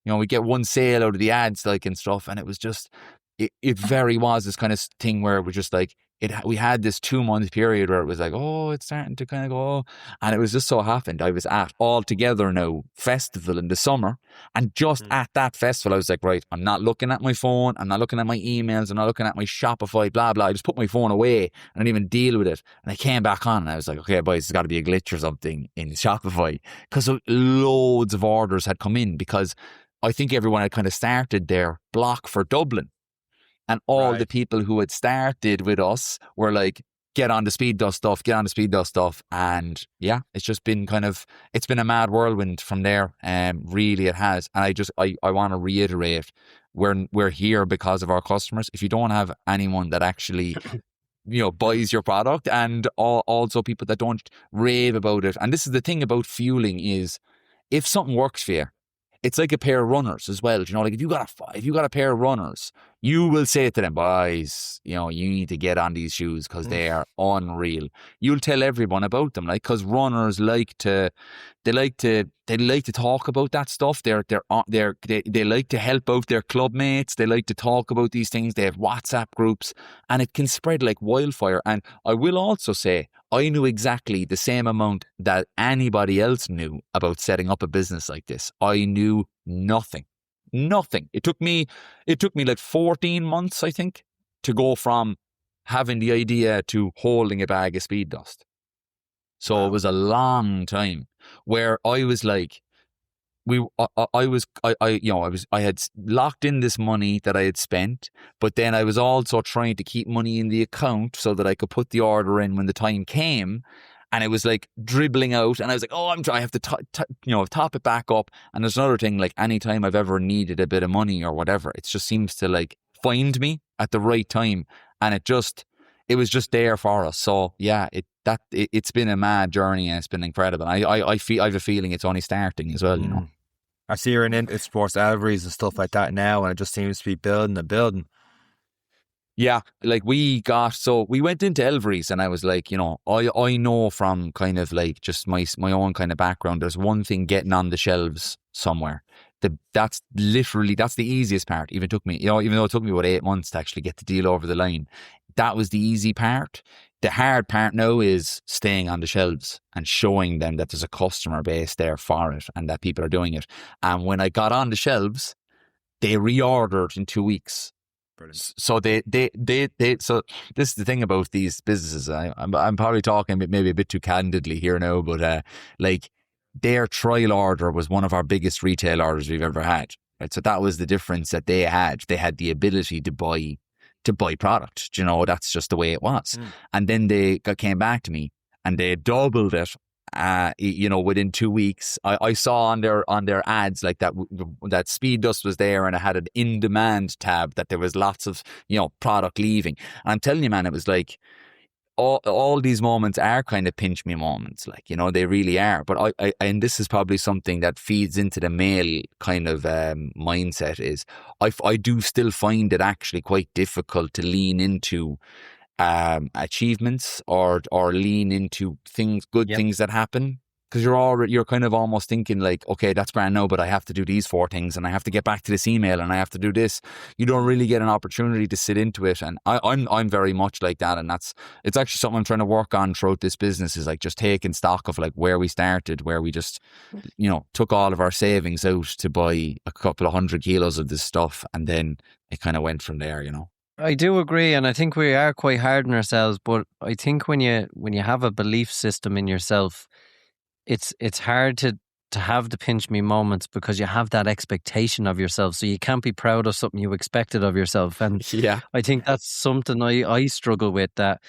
you know, we get one sale out of the ads, like, and stuff. And it was just, it very was this kind of thing where it was just like, we had this 2-month period where it was like, oh, it's starting to kind of go, and it was just so happened I was at All Together Now festival in the summer, and just at that festival I was like, right, I'm not looking at my phone, I'm not looking at my emails, I'm not looking at my Shopify, blah blah. I just put my phone away and I didn't even deal with it, and I came back on and I was like, okay boys, there's got to be a glitch or something in Shopify, because loads of orders had come in, because I think everyone had kind of started their block for Dublin. And all the people who had started with us were like, get on the speed dust stuff. And yeah, it's just been it's been a mad whirlwind from there. Really it has. And I want to reiterate, we're here because of our customers. If you don't have anyone that actually, you know, buys your product, and also people that don't rave about it. And this is the thing about fueling, is if something works for you, it's like a pair of runners as well. You know, like if you got a pair of runners, you will say to them, boys, you know, you need to get on these shoes because they are unreal. You'll tell everyone about them, like, because runners like to talk about that stuff. They like to help out their club mates. They like to talk about these things. They have WhatsApp groups, and it can spread like wildfire. And I will also say, I knew exactly the same amount that anybody else knew about setting up a business like this. I knew nothing. It took me like 14 months, I think, to go from having the idea to holding a bag of speed dust. So it was a long time where I was like, I had locked in this money that I had spent, but then I was also trying to keep money in the account so that I could put the order in when the time came. And it was like dribbling out, and I was like, oh, I have to top it back up. And there's another thing, like anytime I've ever needed a bit of money or whatever, it just seems to like find me at the right time. And it was just there for us. So yeah, it's been a mad journey, and it's been incredible. I have a feeling it's only starting as well, you know. I see you're in sports deliveries and stuff like that now, and it just seems to be building and building. Yeah, like we went into Elvery's, and I was like, you know, I know from kind of like just my own kind of background, there's one thing getting on the shelves somewhere. That's the easiest part. Even though it took me about 8 months to actually get the deal over the line, that was the easy part. The hard part now is staying on the shelves and showing them that there's a customer base there for it and that people are doing it. And when I got on the shelves, they reordered in 2 weeks. Brilliant. So so this is the thing about these businesses. I'm probably talking maybe a bit too candidly here now, but like their trial order was one of our biggest retail orders we've ever had. Right, so that was the difference that they had. They had the ability to buy product. You know, that's just the way it was. And then they came back to me and they doubled it. You know, within 2 weeks, I saw on their ads like that speed dust was there, and it had an in demand tab that there was lots of, you know, product leaving. And I'm telling you, man, it was like all these moments are kind of pinch me moments, like, you know, they really are. But I and this is probably something that feeds into the male kind of mindset, is I do still find it actually quite difficult to lean into achievements or lean into things that happen because you're kind of almost thinking like, okay, that's grand now, but I have to do these 4 things, and I have to get back to this email, and I have to do this. You don't really get an opportunity to sit into it, and I'm very much like that, and it's actually something I'm trying to work on throughout this business, is like just taking stock of like where we started, where we just, you know, took all of our savings out to buy a couple of 100 kilos of this stuff, and then it kind of went from there, you know. I do agree, and I think we are quite hard on ourselves. But I think when you have a belief system in yourself, it's hard to have the pinch me moments, because you have that expectation of yourself, so you can't be proud of something you expected of yourself. And Yeah. I think that's something I struggle with. That,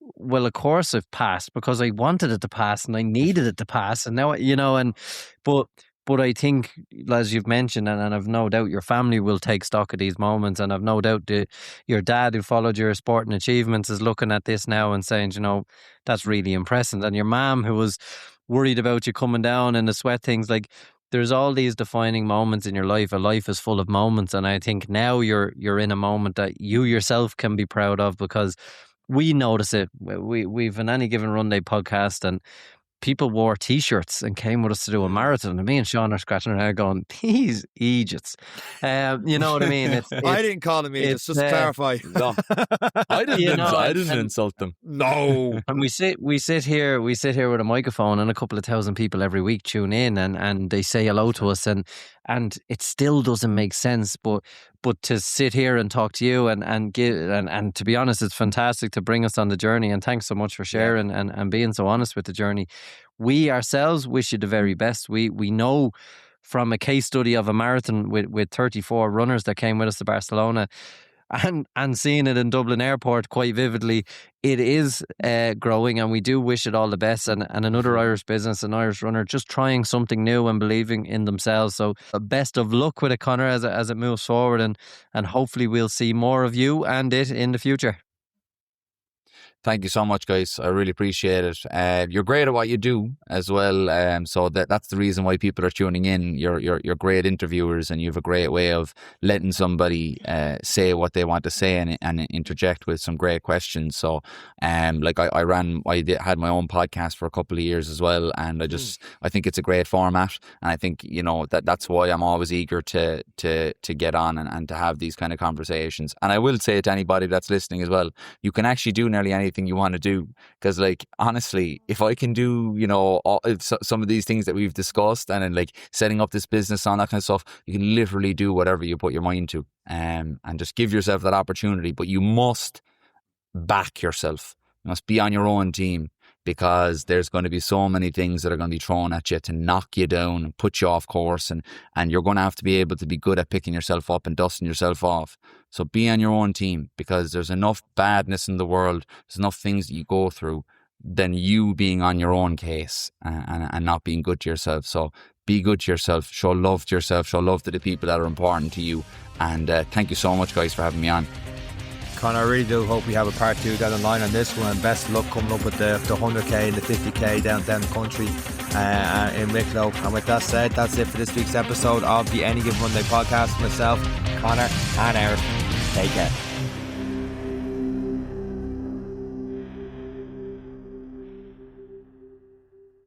well, of course I've passed because I wanted it to pass and I needed it to pass, and now, you know, and but I think, as you've mentioned, and I've no doubt your family will take stock of these moments, and I've no doubt your dad, who followed your sporting achievements, is looking at this now and saying, you know, that's really impressive. And your mom, who was worried about you coming down in the sweat things, like, there's all these defining moments in your life. A life is full of moments, and I think now you're in a moment that you yourself can be proud of, because we notice it. We've an Any Given Run Day podcast, and people wore T-shirts and came with us to do a marathon, and me and Sean are scratching our head going, these idiots. You know what I mean? I didn't call them idiots, just to clarify. No, I didn't insult them. No. And we sit here with a microphone, and a couple of thousand people every week tune in, and they say hello to us, and it still doesn't make sense, but to sit here and talk to you and give, and to be honest, it's fantastic to bring us on the journey, and thanks so much for sharing and being so honest with the journey. We ourselves wish you the very best. We know from a case study of a marathon with 34 runners that came with us to Barcelona, and seeing it in Dublin Airport quite vividly, it is growing, and we do wish it all the best. And another Irish business, an Irish runner, just trying something new and believing in themselves. So best of luck with it, Conor, as it moves forward, and hopefully we'll see more of you and it in the future. Thank you so much, guys. I really appreciate it. You're great at what you do as well. So that's the reason why people are tuning in. You're great interviewers, and you have a great way of letting somebody say what they want to say and interject with some great questions. So, like I had my own podcast for a couple of years as well, and I think it's a great format, and I think, you know, that's why I'm always eager to get on and to have these kind of conversations. And I will say to anybody that's listening as well, you can actually do nearly anything you want to do, because, like, honestly, if I can do, you know, some of these things that we've discussed, and then, like, setting up this business on that kind of stuff, you can literally do whatever you put your mind to, and just give yourself that opportunity. But you must back yourself. You must be on your own team, because there's going to be so many things that are going to be thrown at you to knock you down and put you off course, and you're going to have to be able to be good at picking yourself up and dusting yourself off. So be on your own team, because there's enough badness in the world, there's enough things that you go through, than you being on your own case and not being good to yourself. So be good to yourself, show love to yourself, show love to the people that are important to you. And thank you so much, guys, for having me on. Conor, I really do hope we have a part 2 down the line on this one, and best of luck coming up with the 100k and the 50k down the country in Wicklow. And with that said, that's it for this week's episode of the Any Given Run Day podcast. Myself, Conor, and Eric. Take care.